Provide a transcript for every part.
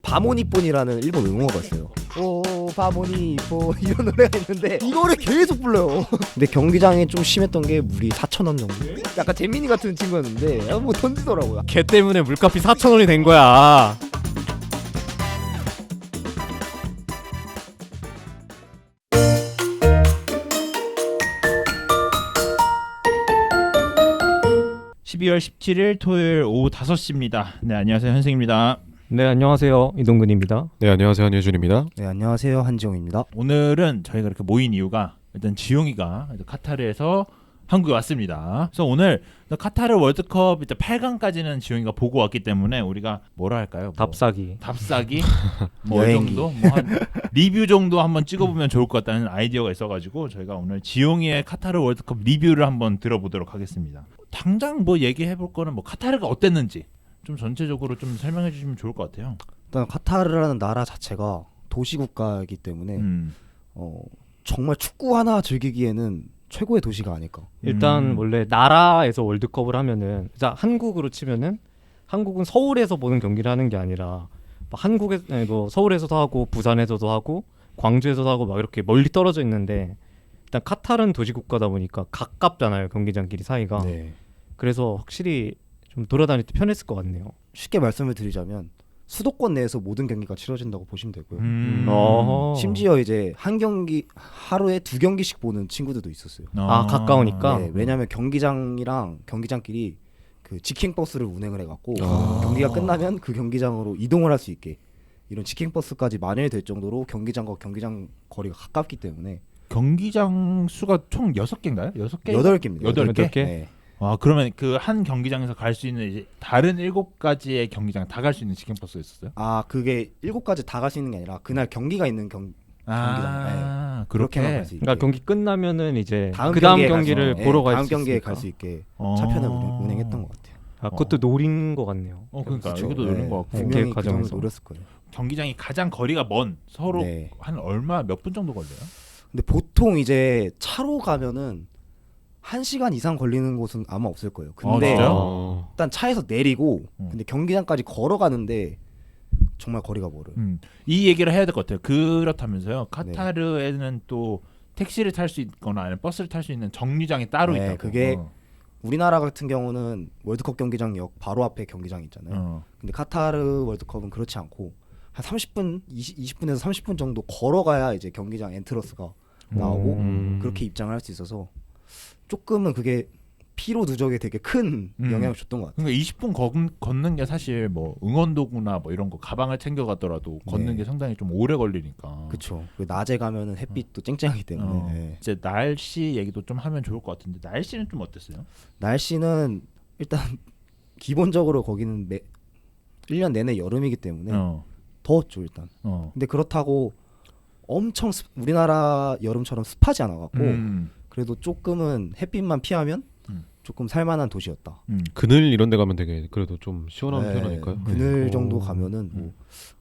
바모니폰이라는 일본 응원어가 있어요. 오 바모니폰 이런 노래가 있는데 이거를 계속 불러요. 근데 경기장에 좀 심했던 게 물이 4,000원 정도. 약간 재민이 같은 친구였는데 뭐 던지더라고요. 걔 때문에 물값이 4,000원이 된 거야. (12월 17일) 토요일 오후 5시입니다. 네, 안녕하세요, 현승입니다. 네, 안녕하세요. 이동근입니다. 네, 안녕하세요. 한예준입니다. 네 안녕하세요 한지영입니다. 오늘은 저희가 이렇게 모인 이유가 일단 지용이가 카타르에서 한국에 왔습니다. 그래서 오늘 카타르 월드컵 이제 8강까지는 지용이가 보고 왔기 때문에 우리가 뭐라 할까요? 답사기 뭐 이 정도 뭐 한 리뷰 정도 한번 찍어보면 좋을 것 같다는 아이디어가 있어가지고 저희가 오늘 지용이의 카타르 월드컵 리뷰를 한번 들어보도록 하겠습니다. 당장 뭐 얘기해볼 거는 뭐 카타르가 어땠는지 좀 전체적으로 좀 설명해 주시면 좋을 것 같아요. 일단 카타르라는 나라 자체가 도시국가이기 때문에 정말 축구 하나 즐기기에는 최고의 도시가 아닐까. 일단 원래 나라에서 월드컵을 하면은 자 한국으로 치면은 한국은 서울에서 보는 경기를 하는 게 아니라 한국에 뭐 서울에서도 하고 부산에서도 하고 광주에서도 하고 막 이렇게 멀리 떨어져 있는데 일단 카타르는 도시국가다 보니까 가깝잖아요, 경기장끼리 사이가. 네. 그래서 확실히 좀 돌아다닐 때 편했을 것 같네요. 쉽게 말씀을 드리자면 수도권 내에서 모든 경기가 치러진다고 보시면 되고요. 심지어 이제 한 경기 하루에 2경기씩 보는 친구들도 있었어요. 가까우니까. 네, 왜냐하면 경기장이랑 경기장끼리 그 직행 버스를 운행을 해갖고 경기가 끝나면 그 경기장으로 이동을 할 수 있게 이런 직행 버스까지 마련될 정도로 경기장과 경기장 거리가 가깝기 때문에 경기장 수가 총 6개인가요? 6개? 8개입니다. 8개? 네. 그러면 그 한 경기장에서 갈 수 있는 이제 다른 7가지의 경기장 다 갈 수 있는 직행버스가 있었어요? 그게 7가지 다 갈 수 있는 게 아니라 그날 경기가 있는 경기장. 네. 그렇게만 갈 수 있게. 그러니까 경기 끝나면은 이제 다음 그다음 경기에 경기를 가서, 보러 갈 수 다음 있으니까. 경기에 갈 수 있게 차편을 운행했던 것 같아요. 그것도 노린 것 같네요. 그러니까 그렇죠. 이것도 노린 것 같고 네. 분명히 계획 그 점을 과정에서. 노렸을 거예요. 경기장이 가장 거리가 먼 서로 네. 한 몇 분 정도 걸려요? 근데 보통 이제 차로 가면은 1시간 이상 걸리는 곳은 아마 없을 거예요. 근데 진짜요? 일단 차에서 내리고 근데 경기장까지 걸어가는데 정말 거리가 멀어요. 이 얘기를 해야 될 것 같아요. 그렇다면서요. 카타르에는 또 택시를 탈 수 있거나 아니면 버스를 탈 수 있는 정류장이 따로 네, 있다고. 그게 우리나라 같은 경우는 월드컵 경기장역 바로 앞에 경기장 있잖아요. 근데 카타르 월드컵은 그렇지 않고 한 30분, 20분에서 30분 정도 걸어가야 이제 경기장 엔트러스가 나오고 그렇게 입장을 할 수 있어서 조금은 그게 피로 누적에 되게 큰 영향을 줬던 것 같아요. 그러니까 20분 걷는 게 사실 뭐 응원도구나 뭐 이런 거 가방을 챙겨가더라도 걷는 게 상당히 좀 오래 걸리니까. 그렇죠. 낮에 가면은 햇빛도 쨍쨍하기 때문에. 네. 이제 날씨 얘기도 좀 하면 좋을 것 같은데 날씨는 좀 어땠어요? 날씨는 일단 기본적으로 거기는 1년 내내 여름이기 때문에 더웠죠 일단. 근데 그렇다고 엄청 우리나라 여름처럼 습하지 않아갖고 그래도 조금은 햇빛만 피하면 조금 살만한 도시였다. 그늘 이런 데 가면 되게 그래도 좀 시원한 편 아닐까요? 그늘 정도 가면은 뭐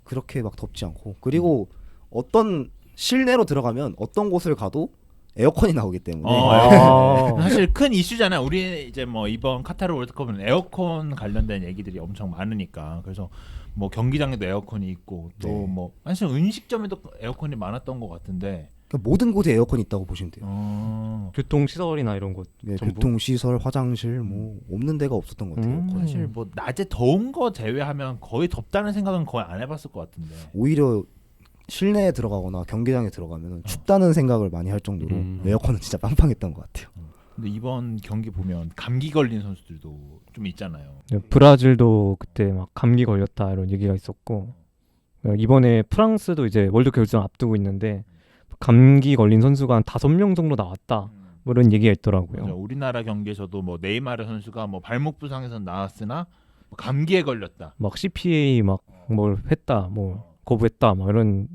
그렇게 막 덥지 않고 그리고 어떤 실내로 들어가면 어떤 곳을 가도 에어컨이 나오기 때문에 사실 큰 이슈잖아요. 우리 이제 뭐 이번 카타르 월드컵은 에어컨 관련된 얘기들이 엄청 많으니까 그래서 뭐 경기장에도 에어컨이 있고 또 뭐 사실 음식점에도 에어컨이 많았던 것 같은데 그러니까 모든 곳에 에어컨이 있다고 보시면 돼요. 교통시설이나 이런 곳 전부? 교통시설, 화장실 뭐 없는 데가 없었던 것 같아요. 사실 뭐 낮에 더운 거 제외하면 거의 덥다는 생각은 거의 안 해봤을 것 같은데 오히려 실내에 들어가거나 경기장에 들어가면 춥다는 생각을 많이 할 정도로 에어컨은 진짜 빵빵했던 것 같아요. 근데 이번 경기 보면 감기 걸린 선수들도 좀 있잖아요. 브라질도 그때 막 감기 걸렸다 이런 얘기가 있었고 이번에 프랑스도 이제 월드 결승 앞두고 있는데 감기 걸린 선수가 한 5명 정도 나왔다 뭐 이런 얘기가 있더라고요. 맞아. 우리나라 경기에서도 뭐 네이마르 선수가 뭐 발목 부상에서 나왔으나 뭐 감기에 걸렸다. 막 CPA 막 뭘 했다 뭐 거부했다 막 이런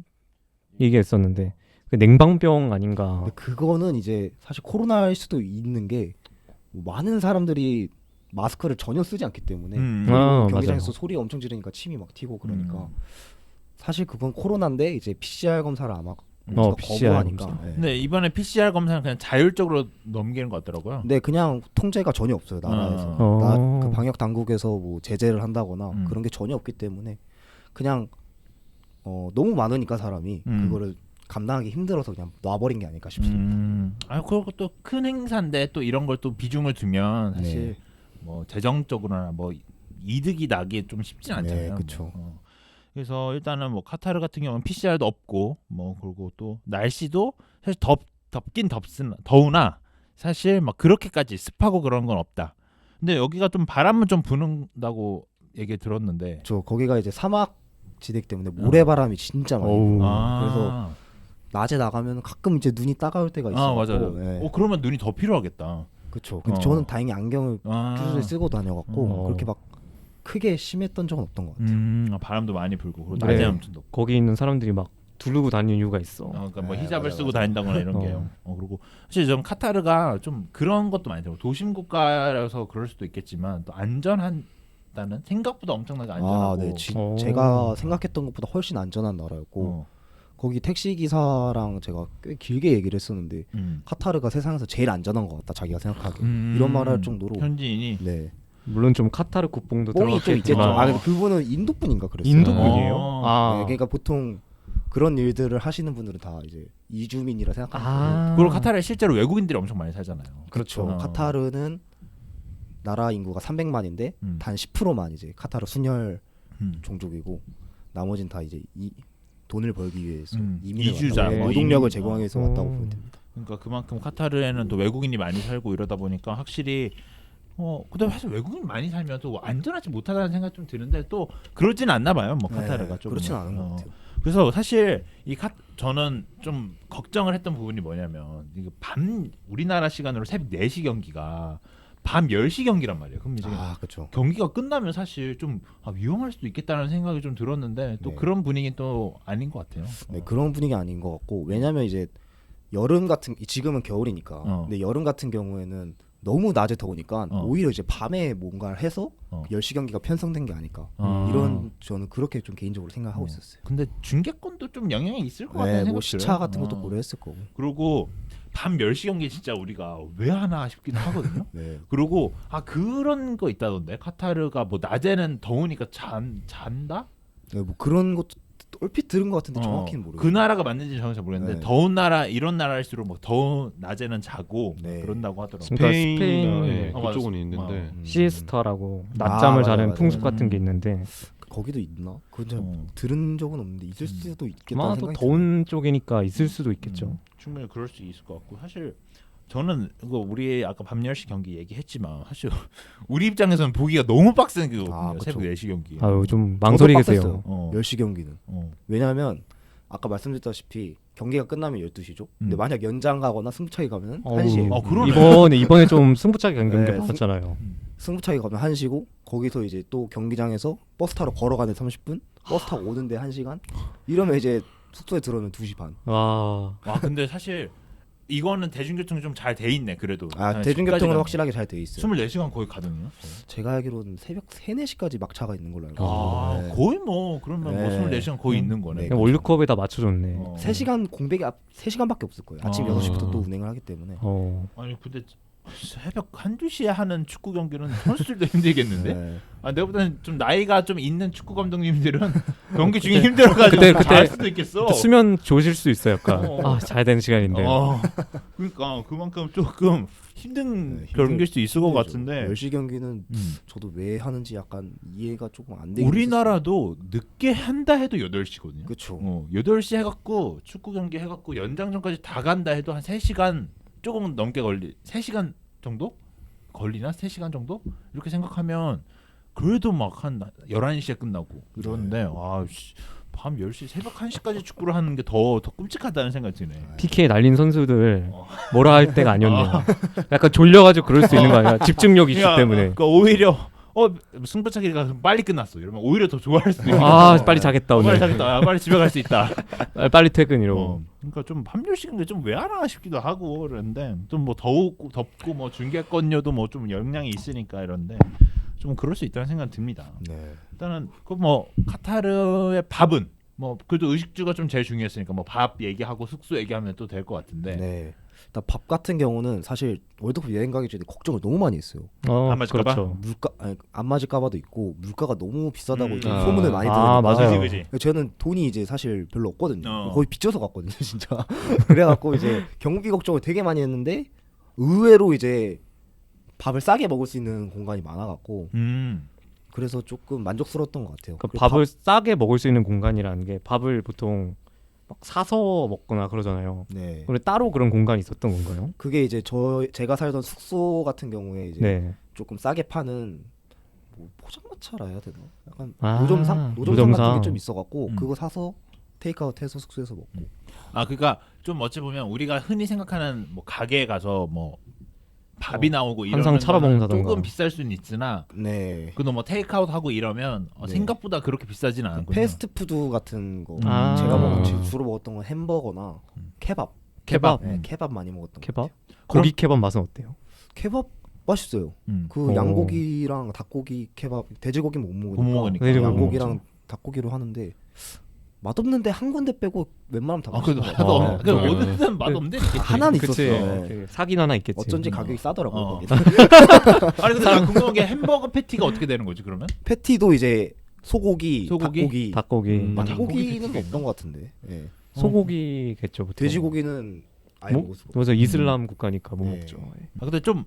얘기가 있었는데 그 냉방병 아닌가. 근데 그거는 이제 사실 코로나일 수도 있는 게 많은 사람들이 마스크를 전혀 쓰지 않기 때문에 경기장에서 맞아요. 소리 엄청 지르니까 침이 막 튀고 그러니까 사실 그건 코로나인데 이제 PCR 검사를 아마 PCR 거부하니까. 검사. 네. 근데 이번에 PCR 검사는 그냥 자율적으로 넘기는 것 같더라고요. 근데 그냥 통제가 전혀 없어요 나라에서. 그 방역 당국에서 뭐 제재를 한다거나 그런 게 전혀 없기 때문에 그냥 너무 많으니까 사람이 그거를 감당하기 힘들어서 그냥 놔버린 게 아닐까 싶습니다. 그리고 또 큰 행사인데 또 이런 걸 또 비중을 두면 사실 네. 뭐 재정적으로나 뭐 이득이 나기 좀 쉽진 않잖아요. 네, 그쵸. 그래서 일단은 뭐 카타르 같은 경우는 PCR도 없고 뭐 그리고 또 날씨도 사실 덥긴 더우나 사실 막 그렇게까지 습하고 그런 건 없다. 근데 여기가 좀 바람은 좀 부는다고 얘기 들었는데. 저 거기가 이제 사막 지대이기 때문에 모래바람이 진짜 많이 어우. 불어요. 그래서 낮에 나가면 가끔 이제 눈이 따가울 때가 있어요. 맞아요. 네. 그러면 눈이 더 필요하겠다. 그렇죠. 근데 어. 저는 다행히 안경을 뚜렷이 쓰고 다녀갖고 어. 그렇게 막 크게 심했던 적은 없던 것 같아요. 바람도 많이 불고 그리고 네. 낮에 아무튼 덥고. 거기 있는 사람들이 막 두르고 다니는 이유가 있어. 그러니까 뭐 네, 히잡을 맞아, 쓰고 맞아. 다닌다거나 이런 게요. 그리고 사실 좀 카타르가 좀 그런 것도 많이 들어요. 도심 국가라서 그럴 수도 있겠지만 또 안전하다는 생각보다 엄청나게 안전하고. 네. 어. 제가 생각했던 것보다 훨씬 안전한 나라였고 거기 택시 기사랑 제가 꽤 길게 얘기를 했었는데 카타르가 세상에서 제일 안전한 것 같다 자기가 생각하기에 이런 말을 할 정도로. 현지인이. 네. 물론 좀 카타르 국뽕도 뽕이 좀 있겠죠. 들어갔겠지만 근데 그분은 인도 분인가 그랬어요. 인도 어. 분이에요? 아, 네, 그러니까 보통 그런 일들을 하시는 분들은 다 이제 이주민이라 생각합니다. 그리고 카타르에 실제로 외국인들이 엄청 많이 살잖아요. 그렇죠. 어. 카타르는 나라 인구가 300만인데 단 10%만 이제 카타르 순혈 종족이고 나머지는 다 이제 돈을 벌기 위해서 이민을 이주자, 왔다고 뭐 노동력을 이민. 제공하기 위해서 어. 왔다고 보면 됩니다. 그러니까 그만큼 카타르에는 또 외국인이 많이 살고 이러다 보니까 확실히 근데 사실 외국인 많이 살면 또 안전하지 못하다는 생각 좀 드는데 또 그러진 않나 봐요. 뭐 카타르가 좀 그렇진 않은 것 같아요. 그래서 사실 저는 좀 걱정을 했던 부분이 뭐냐면 이거 우리나라 시간으로 새벽 4시 경기가 밤 10시 경기란 말이에요. 그럼 이제 그렇죠. 경기가 끝나면 사실 좀 위험할 수도 있겠다는 생각이 좀 들었는데 또 네. 그런 분위기는 또 아닌 것 같아요. 네, 그런 분위기 아닌 것 같고 왜냐면 이제 여름 같은 지금은 겨울이니까 근데 여름 같은 경우에는 너무 낮에 더우니까 오히려 이제 밤에 뭔가를 해서 10시 경기가 편성된 게 아닐까 이런 저는 그렇게 좀 개인적으로 생각하고 있었어요. 근데 중계권도 좀 영향이 있을 것 네, 같다는 뭐 생각이 시차 들어요. 같은 것도 고려했을 거고. 그리고 밤 10시 경기 진짜 우리가 왜 하나 싶긴 하거든요. 네. 그리고 그런 거 있다던데 카타르가 뭐 낮에는 더우니까 잔다? 네, 뭐 그런 것도 얼핏 들은 것 같은데 정확히는 모르겠어요. 그 나라가 맞는지 정확히 잘 모르겠는데 네. 더운 나라 이런 나라일수록 뭐 더운 낮에는 자고 네. 그런다고 하더라고요. 스페인, 스페인에 맞아. 그쪽은 있는데 시에스타라고 낮잠을 맞아, 자는 맞아. 풍습 같은 게 있는데 거기도 있나? 그건 잘 들은 적은 없는데 있을 수도 있겠다는 아마 또 생각이 더운 쪽이니까 있을 수도 있겠죠. 충분히 그럴 수 있을 것 같고 사실 저는 이거 우리 아까 밤 10시 경기 얘기했지만 사실 우리 입장에서는 보기가 너무 빡센 거거든요. 그쵸. 새벽 4시 경기. 아유 좀 망설이겠어요. 빡셌어요. 10시 경기는. 왜냐하면 아까 말씀드렸다시피 경기가 끝나면 12시죠. 근데 만약 연장 가거나 승부차기 가면 1시예요. 그러네. 이번에 좀 승부차기 간 경기 네, 많았잖아요. 승부차기 가면 1시고 거기서 이제 또 경기장에서 버스 타러 걸어가는 30분, 버스 타고 오는데 1시간. 이러면 이제 숙소에 들어오면 2시 반. 와. 근데 사실 이거는 대중교통이 좀 잘 돼 있네 그래도. 대중교통은 확실하게 잘 돼 있어요. 24시간 거의 가능해요? 제가 알기로는 새벽 3, 4시까지 막차가 있는 걸로 알고 있어요. 네. 거의 뭐 그러면 뭐 네. 24시간 거의 있는 거네. 그냥 월드컵에다 맞춰줬네. 3시간 공백이 3시간밖에 없을 거예요. 아침 6시부터 또 운행을 하기 때문에. 아니 근데 새벽 1-2시에 하는 축구 경기는 선수들도 힘들겠는데? 네. 내가 보다는 좀 나이가 좀 있는 축구 감독님들은 경기 중에 힘들어가지고 그때 잘 수도 있겠어. 수면 좋으실 수 있어요. 약간 자야 되는 시간인데. 그러니까 그만큼 조금 힘든 네, 경기일 수 있을 것 힘들죠. 같은데 10시 경기는 저도 왜 하는지 약간 이해가 조금 안 되긴 우리나라도 늦게 한다 해도 8시거든요. 그렇죠. 8시 해갖고 축구 경기 해갖고 연장전까지 다 간다 해도 한 3시간 조금 넘게 3시간 정도? 걸리나? 3시간 정도? 이렇게 생각하면 그래도 막 한 11시에 끝나고 이러는데 밤 10시 새벽 1시까지 축구를 하는 게 더 끔찍하다는 생각이 드네. PK 날린 선수들 뭐라 할 때가 아니었네요. 약간 졸려가지고 그럴 수 있는 거 아니야? 집중력 이슈 때문에. 그러니까 오히려 승부차기가 빨리 끝났어. 이러면 오히려 더 좋아할 수도 있고. 빨리 자겠다 오늘. 빨리 자겠다. 빨리 집에 갈 수 있다. 빨리 퇴근 이러고. 그러니까 좀 밤 10시인데 좀 왜 하나 싶기도 하고 그러는데 좀 뭐 덥고 뭐 중계권료도 뭐 좀 영향이 있으니까 이런데 좀 그럴 수 있다는 생각이 듭니다. 네. 일단은 그 뭐 카타르의 밥은 뭐 그래도 의식주가 좀 제일 중요했으니까 뭐 밥 얘기하고 숙소 얘기하면 또 될 것 같은데 네. 일단 밥 같은 경우는 사실 월드컵 여행 가기 전에 걱정을 너무 많이 했어요. 안 맞을까 봐? 그렇죠. 물가 아니, 안 맞을까봐도 있고 물가가 너무 비싸다고 이제 아. 소문을 많이 아, 들으니까. 맞아요. 그지. 저는 돈이 이제 사실 별로 없거든요. 어. 거의 빚져서 갔거든요, 진짜. 그래갖고 이제 경비 걱정을 되게 많이 했는데 의외로 이제 밥을 싸게 먹을 수 있는 공간이 많아갖고 그래서 조금 만족스러웠던 것 같아요. 그 그리고 밥을 싸게 먹을 수 있는 공간이라는 게 밥을 보통 막 사서 먹거나 그러잖아요. 네. 근데 따로 그런 공간이 있었던 건가요? 그게 이제 제가 살던 숙소 같은 경우에 이제 네. 조금 싸게 파는 뭐 포장마차라 해야 되나? 약간 아, 노점상 같은 노점상. 게 좀 있어갖고 음. 그거 사서 테이크아웃해서 숙소에서 먹고. 아 그러니까 좀 어찌 보면 우리가 흔히 생각하는 뭐 가게에 가서 뭐 밥이 나오고 이런 한상 차려 먹는다던가. 조금 비쌀 수는 있으나 네. 그너 뭐 테이크아웃 하고 이러면 네. 생각보다 그렇게 비싸지는 않거든요. 패스트푸드 같은 거 아. 제가 주로 먹었던 건 햄버거나 케밥. 케밥. 네, 케밥 많이 먹었던 거. 케밥? 고기 케밥 맛은 어때요? 케밥 맛있어요. 그 어. 양고기랑 닭고기 케밥, 돼지고기 못 못 먹으니까 먹으니까. 돼지고기 양고기랑 닭고기로 하는데 맛없는데 한 군데 빼고 웬만하면 다 아 그래도 맛있어요. 아, 그 네. 어디든 맛없는데 이렇게 하나는 그치. 있었어요. 네. 그 사긴 하나 있겠지. 어쩐지 가격이 싸더라고요. 어. 거기서. 아니 근데 나 궁금한 게 햄버거 패티가 어떻게 되는 거지 그러면? 패티도 이제 소고기, 소고기? 닭고기, 닭고기. 닭고기는 패티가 없던 것 같은데. 예. 소고기겠죠. 보통. 돼지고기는 아예 뭐? 먹을 수가 없어요. 그래서 이슬람 국가니까 못 네. 먹죠. 예. 아 근데 좀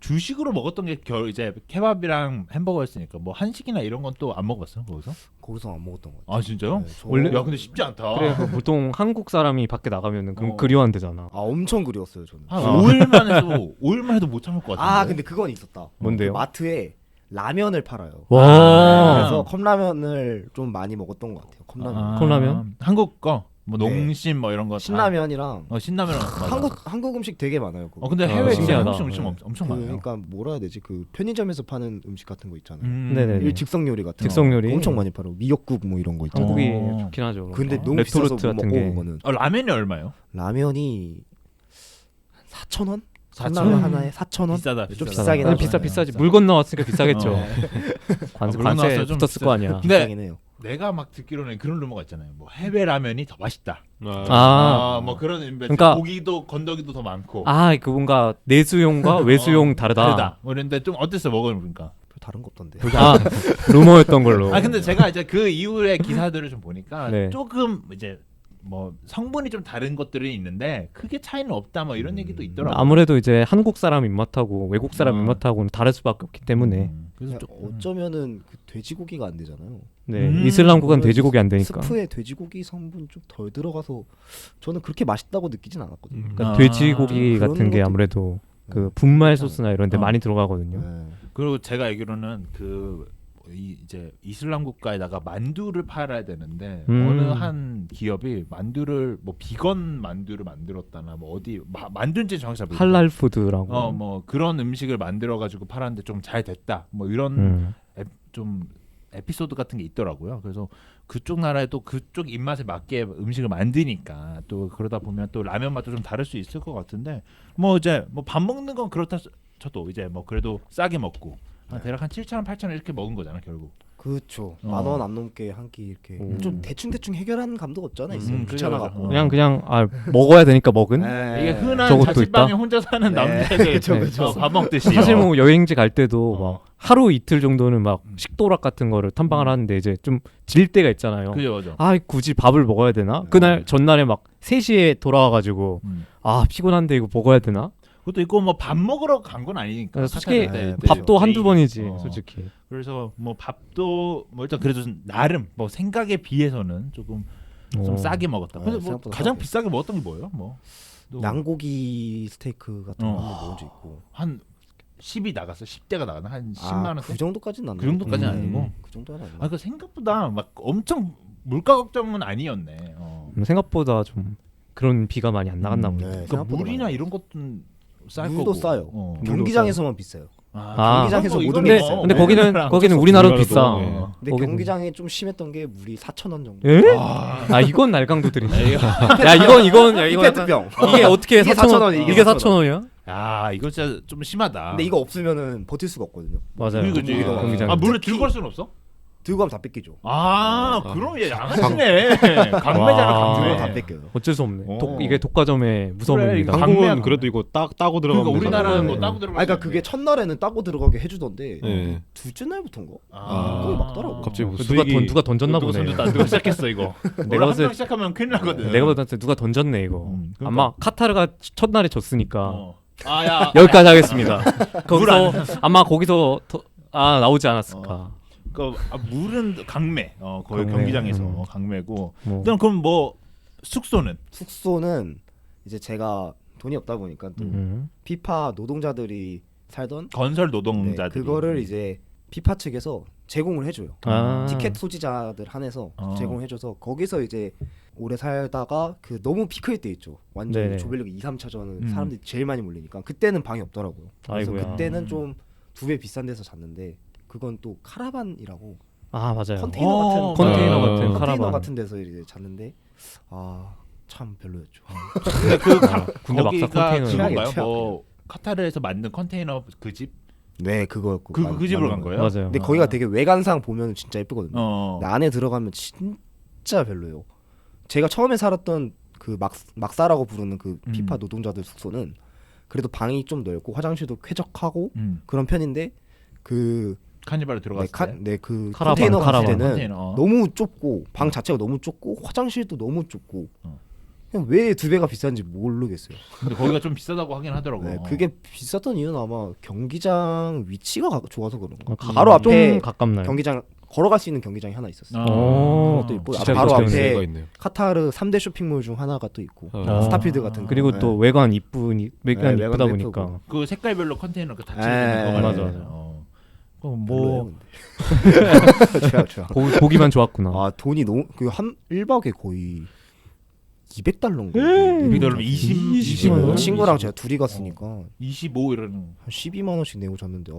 주식으로 먹었던 게 이제 케밥이랑 햄버거였으니까 뭐 한식이나 이런 건 또 안 먹었어 거기서? 거기서 안 먹었던 것 같아요. 아 진짜요? 네, 저- 원래- 야 근데 쉽지 않다. 그래 그 보통 한국 사람이 밖에 나가면은 그럼 어. 그리워한대잖아. 아 엄청 그리웠어요 저는. 한 아. 5일만 해도 못 참을 것 같은데. 아 근데 그건 있었다. 뭔데요? 그 마트에 라면을 팔아요. 와. 그래서 컵라면을 좀 많이 먹었던 것 같아요. 컵라면. 컵라면? 한국 거 뭐 네. 농심 뭐 이런 거 다- 신라면이랑 신라면 맞아. 한국 음식 되게 많아요. 그거. 근데 해외 진짜 신기하다. 한국 음식 엄청 많아요. 그러니까 뭐라 해야 되지? 그 편의점에서 파는 음식 같은 거 있잖아요. 네네네. 일 즉석 요리 같은 즉석 요리. 거 엄청 많이 팔아요. 미역국 뭐 이런 거 있잖아요. 한국이 어. 좋긴 하죠. 근데 어. 너무 비싸서 레토르트 못 같은 먹고 게. 그거는 라면이 얼마요? 라면이 4,000원? 4,000원? 컵라면 하나에 4,000원? 비싸다. 좀 비싸다. 비싸긴 아니, 하죠. 비싸지. 비싸. 물 건너왔으니까 비싸겠죠. 어. 관세 물건 나왔어요. 좀 붙었을 비싸. 거 아니야. 근데 비싸긴 해요. 내가 막 듣기로는 그런 루머가 있잖아요. 뭐 해외 라면이 더 맛있다. 아, 뭐 그런 그러니까- 고기도 건더기도 더 많고. 그 뭔가 내수용과 외수용 다르다. 다르다. 뭐 이런데 좀 어땠어 먹어보니까. 별 다른 거 없던데. 아, 루머였던 걸로. 아 근데 제가 이제 그 이후의 기사들을 좀 보니까 네. 조금 이제 뭐 성분이 좀 다른 것들이 있는데 크게 차이는 없다 뭐 이런 얘기도 있더라고요. 아무래도 이제 한국 사람 입맛하고 외국 사람 어. 입맛하고는 다를 수밖에 없기 때문에 그래서 그러니까 좀 어쩌면은 그 돼지고기가 안 되잖아요. 네 음. 이슬람 국가는 돼지고기 안 되니까. 스프에 돼지고기 성분 좀 덜 들어가서 저는 그렇게 맛있다고 느끼진 않았거든요. 그러니까 아. 돼지고기 그런 같은 게 것도- 아무래도 그 네. 분말 소스나 이런 데 어. 많이 들어가거든요. 네. 그리고 제가 알기로는 이제 이슬람 국가에다가 만두를 팔아야 되는데 어느 한 기업이 만두를 뭐 비건 만두를 만들었다나 뭐 어디 만두인지 정확히 잘 모르겠어요. 할랄 푸드라고. 뭐 그런 음식을 만들어 가지고 팔았는데 좀 잘 됐다. 뭐 이런 음. 좀 에피소드 같은 게 있더라고요. 그래서 그쪽 나라에도 그쪽 입맛에 맞게 음식을 만드니까 또 그러다 보면 또 라면 맛도 좀 다를 수 있을 것 같은데 뭐 이제 뭐 밥 먹는 건 그렇다 쳐도 이제 뭐 그래도 싸게 먹고 대략 한 7,000원, 8,000원 이렇게 먹은 거잖아 결국. 그렇죠. 어. 10,000원 안 넘게 한 끼 이렇게 좀 대충 해결하는 감도 없잖아 있어요. 그죠, 귀찮아갖고. 그죠. 그냥 먹어야 되니까 먹은. 네. 이게 흔한 저것도 자취방에 있다? 혼자 사는 네. 남자들 그쵸, 그쵸. 밥 먹듯이. 사실 뭐 여행지 갈 때도 어. 막 하루 이틀 정도는 막 식도락 같은 거를 탐방을 하는데 이제 좀 질 때가 있잖아요. 그죠. 굳이 밥을 먹어야 되나? 그날 전날에 막 3시에 돌아와가지고 피곤한데 이거 먹어야 되나? 그것도 있고 뭐 밥 먹으러 간 건 아니니까. 솔직히 카타르 때 밥도 한두 번이지 어. 솔직히. 그래서 뭐 밥도 뭐 일단 그래도 나름 뭐 생각에 비해서는 조금 좀 싸게 먹었다. 네, 근데 뭐 생각보다 가장 싸게. 비싸게 먹었던 게 뭐예요? 뭐 또 양고기 스테이크 같은 거 한번 먹은 적 있고. 한 10이 나갔어. 10대가 나가나 한 10만 원대. 그 정도까지는 안 그 정도까지는 나갔던 아니고. 것 같아요. 그 정도는 아니고. 그 생각보다 막 엄청 물가 걱정은 아니었네. 생각보다 좀 그런 비가 많이 안 나갔나 보네. 네, 그러니까 생각보다 물이나 많이 이런 것도 쌀 물도 거고. 싸요. 경기장에서만 비싸요. 경기장에서 모든 근데 게 있어요. 근데 거기는 어쩔 우리나라도 우리나라도, 비싸. 예. 근데 거기는- 경기장에 좀 심했던 게 물이 4,000원 정도. 예? 이건 날강도들이네. 야 이건 페트병. 이게 어떻게 이게 4,000원? 4,000원, 이게 4,000원이야? 야 이거 진짜 좀 심하다. 근데 이거 없으면은 버틸 수가 없거든요. 맞아요. 그지. 경기장. 아 물을 특히- 들고 갈 수는 없어? 들고 가면 다 뺏기죠. 그럼 얘 양아치네. 강매잖아, 와. 들고 강매. 다 뺏겨요. 어쩔 수 없네. 어. 이게 독과점의 무서움입니다. 그래, 한국은 강매야. 그래도 이거 따고 들어가면 그러니까 우리나라는 되잖아요. 뭐 따고 들어가. 그러니까 그게 첫날에는 따고 들어가게 해주던데 네. 둘째 날부터인가? 아. 그게 막더라고. 갑자기 뭐 누가 던졌나 보네. 누가 시작했어 이거. 내가 내가 봤을 한명 시작하면 큰일 나거든. 내가 봤을 때 누가 던졌네 이거. 그러니까. 아마 카타르가 첫날에 졌으니까 야. 여기까지 하겠습니다. 거기서 아마 거기서 나오지 않았을까. 물은 강매. 거기 강매. 경기장에서 강매고. 뭐. 그럼 뭐 숙소는? 숙소는 이제 제가 돈이 없다 보니까 또 피파 노동자들이 살던 건설 네, 노동자들. 그거를 이제 피파 측에서 제공을 해줘요. 아. 티켓 소지자들 한해서 제공해줘서 거기서 이제 오래 살다가 그 너무 피크일 때 있죠. 완전 네네. 조별리그 2, 3차전은 사람들이 제일 많이 몰리니까 그때는 방이 없더라고요. 그래서 아이고야. 그때는 좀 2배 비싼 데서 잤는데 그건 또 카라반이라고 맞아요. 컨테이너 같은 컨테이너 네. 같은 컨테이너 카라반. 같은 데서 이제 잤는데 참 별로였죠. 근데 군대 막사 거기가 컨테이너. 그건가요? 최악이에요. 뭐 카타르에서 만든 컨테이너 그 집? 네, 그거였고 그 집으로 간 거예요? 맞아요. 근데 거기가 되게 외관상 보면 진짜 예쁘거든요. 어. 근데 안에 들어가면 진짜 별로예요. 제가 처음에 살았던 그 막사라고 부르는 그 피파 노동자들 숙소는 그래도 방이 좀 넓고 화장실도 쾌적하고 그런 편인데 그 카니발에 들어갔을 때. 그 카라반, 컨테이너 카라반. 갔을 때는 컨테이너. 너무 좁고 방 자체가 너무 좁고 화장실도 너무 좁고 그냥 왜 2배가 비싼지 모르겠어요. 근데 거기가 좀 비싸다고 하긴 하더라고요. 네, 그게 비쌌던 이유는 아마 경기장 위치가 좋아서 그런 거. 가- 바로 앞에 좀 가깝나요? 경기장 걸어갈 수 있는 경기장이 하나 있었어요. 오. 그것도 있고 진짜 바로 그런 앞에 데가 있네요. 카타르 3대 쇼핑몰 중 하나가 또 있고 스타필드 같은 거. 그리고 네. 또 외관 이쁘다 외관도 보니까 예쁘고. 그 색깔별로 컨테이너 그 닫혀 네, 있는 거 맞아, 맞아요. 맞아. 뭐 좋아. 보기만 좋았구나. 돈이 너무 한 1박에 거의 200달러인가? 그럼 20만 원? 친구랑 제가 둘이 갔으니까 25 이러는. 한 12만 원씩 내고 잤는데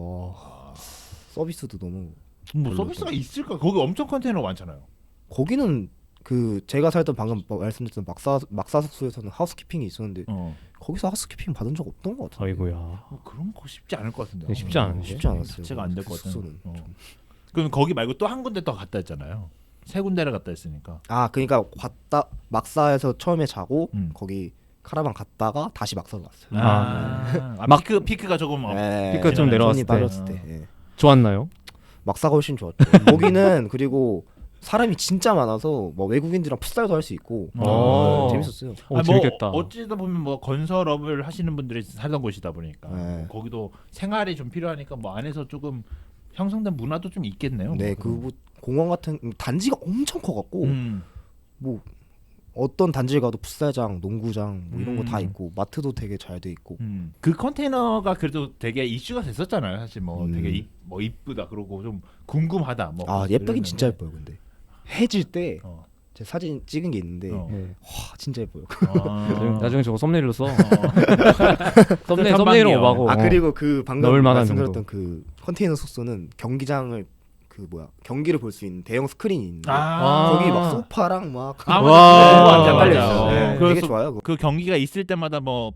서비스도 너무 뭐 서비스가 있을까? 거기 엄청 컨테이너 많잖아요. 거기는 그 제가 살던 방금 말씀드렸던 막사 숙소에서는 하우스키핑이 있었는데 거기서 하우스키핑 받은 적 없던 것 같아요. 아이고야. 뭐 그런 거 쉽지 않을 것 같은데. 쉽지 않은데? 쉽지 않았어요. 자체가 안 될 것 같은. 숙소는 그럼 거기 말고 또 한 군데 더 갔다 했잖아요. 세 군데를 갔다 했으니까. 그러니까 막사에서 처음에 자고 음. 거기 카라반 갔다가 다시 막사로 왔어요. 막- 피크가 조금 피크가 좀 내려왔을 때. 빠졌을 때. 예. 좋았나요? 막사가 훨씬 좋았죠. 거기는 그리고 사람이 진짜 많아서 뭐 외국인들이랑 풋살도 할 수 있고 재밌었어요. 재밌겠다. 어찌다 보면 뭐 건설업을 하시는 분들이 살던 곳이다 보니까 네. 거기도 생활이 좀 필요하니까 뭐 안에서 조금 형성된 문화도 좀 있겠네요. 네, 뭐 공원 같은 단지가 엄청 커갖고 뭐 어떤 단지에 가도 풋살장, 농구장 뭐 이런 거 다 있고 마트도 되게 잘 돼 있고. 그 컨테이너가 그래도 되게 이슈가 됐었잖아요. 사실 뭐 되게 이쁘다 그러고 좀 궁금하다. 뭐 예쁘긴 이랬는데. 진짜 예뻐요. 근데 해질 때 제 어. 사진 찍은 게 있는데 네. 와 진짜 예뻐요. 나중에 저거 썸네일로 써. 썸네일 썸네일로 오바고. 그리고 그 방금 넣을 만한 말씀드렸던 그 컨테이너 숙소는 경기장을 경기를 볼 수 있는 대형 스크린이 있는데 거기 막 소파랑 막 맞아. 되게 그래서 좋아요. 그거. 그 경기가 있을 때마다 뭐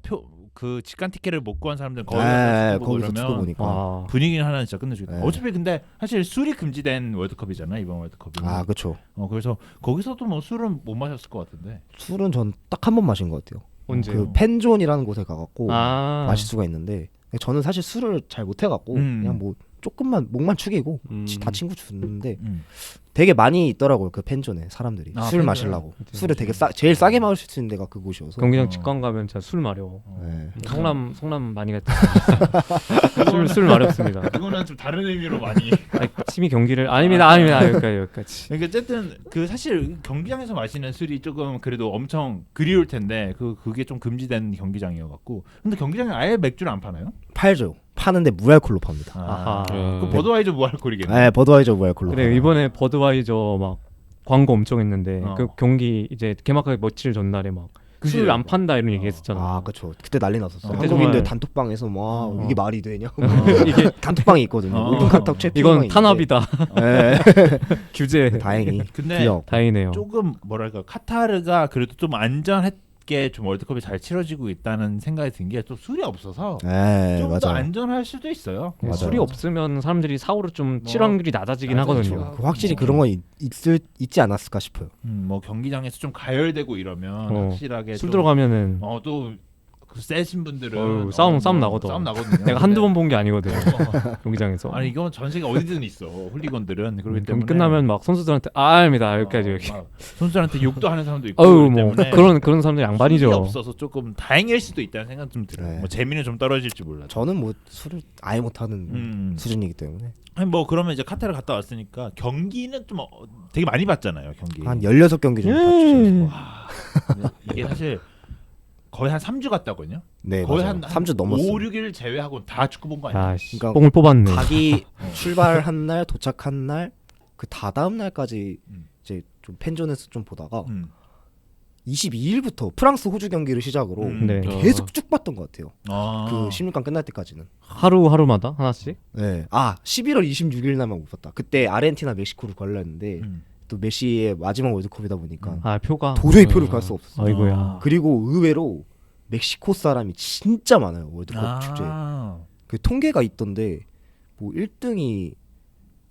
그 직관 티켓을 못 구한 사람들 거기서 거기서 두고 그러면 보니까. 분위기는 하나 진짜 끝내주겠다. 네. 어차피 근데 사실 술이 금지된 월드컵이잖아요 이번 월드컵이. 그렇죠. 그래서 거기서도 뭐 술은 못 마셨을 것 같은데. 술은 전 딱 한 번 마신 것 같아요. 언제요? 그 펜존이라는 곳에 가갖고 아. 마실 수가 있는데 저는 사실 술을 잘 못해갖고 그냥 뭐 조금만 목만 축이고 다 친구 주는데 되게 많이 있더라고요 그 펜존에 사람들이 술 펜존. 마시려고 술을 되게 제일 싸게 마실 수 있는 데가 그곳이어서 경기장 직관 가면 진짜 술 마려. 네. 성남 많이 갔다. 술 마렵습니다. 그거는 좀 다른 의미로 많이. 팀이 경기를 아닙니다. 여기까지. 그러니까 어쨌든 그 사실 경기장에서 마시는 술이 조금 그래도 엄청 그리울 텐데 그게 좀 금지된 경기장이어갖고. 근데 경기장에 아예 맥주를 안 파나요? 팔죠. 파는데 무알콜로 팝니다. 아하. 그 버드와이저 무알콜이겠네. 네, 버드와이저 무알콜로. 그래 이번에 버드와이저 막 광고 엄청 했는데 어. 그 경기 이제 개막하기 며칠 전날에 막 술 안 판다 이런 얘기 했었잖아. 그렇죠. 그때 난리 났었어요. 그때 한국인들 정말- 단톡방에서 막 이게 말이 되냐? 이게 단톡방이 있거든요. 오픈 카톡 채팅방이 이건 있는데. 탄압이다. 네. 규제. 다행히. 근데 기억. 다행이네요. 조금 뭐랄까 카타르가 그래도 좀 안전했기 재밌게 좀 월드컵이 잘 치러지고 있다는 생각이 든 게 또 술이 없어서 네, 좀 더 맞아요. 안전할 수도 있어요. 맞아요. 술이 없으면 사람들이 사고로 좀 뭐, 칠 확률이 낮아지긴 낮아지죠. 하거든요. 확실히 그런 건 있지 않았을까 싶어요. 뭐 경기장에서 좀 가열되고 이러면 확실하게 술 좀, 들어가면은 또 그 세신 분들은 어휴, 싸움 나거든. 싸움 나거든요. 내가 한두 번 본 게 아니거든. 경기장에서. 아니 이건 전 세계 어디든 있어 훌리건들은 그렇기 때문에 경기 끝나면 막 선수들한테 아입니다 여기까지 이렇게. 막 선수들한테 욕도 하는 사람도 있고 어우 그렇기 뭐 때문에 그런 사람들 술이 양반이죠. 없어서 조금 다행일 수도 있다는 생각 좀 들어요. 네. 뭐 재미는 좀 떨어질지 몰라도. 저는 뭐 술을 아예 못하는 수준이기 때문에 아니 뭐 그러면 이제 카타르 갔다 왔으니까 경기는 좀 되게 많이 봤잖아요. 경기. 한 16경기 정도 봤죠. 이게 사실 거의 한 3주 갔다거든요. 네, 거의 맞아요. 한 3주 넘었어요. 5, 6일 제외하고 다 축구 본 거 아니에요? 야씨 그러니까 뽕을 뽑았네. 가기 출발한 날 도착한 날 그 다다음 날까지 이제 좀 팬존에서 좀 보다가 22일부터 프랑스 호주 경기를 시작으로 네. 계속 쭉 봤던 것 같아요. 아. 그 16강 끝날 때까지는. 하루마다 하나씩. 네. 11월 26일 날만 못 봤다. 그때 아르헨티나 멕시코를 걸렸는데 또 메시의 마지막 월드컵이다 보니까 아 표가. 도저히 표를 구할 수 없었어요. 아이고야. 그리고 의외로 멕시코 사람이 진짜 많아요. 월드컵 축제에. 그 통계가 있던데 뭐 1등인가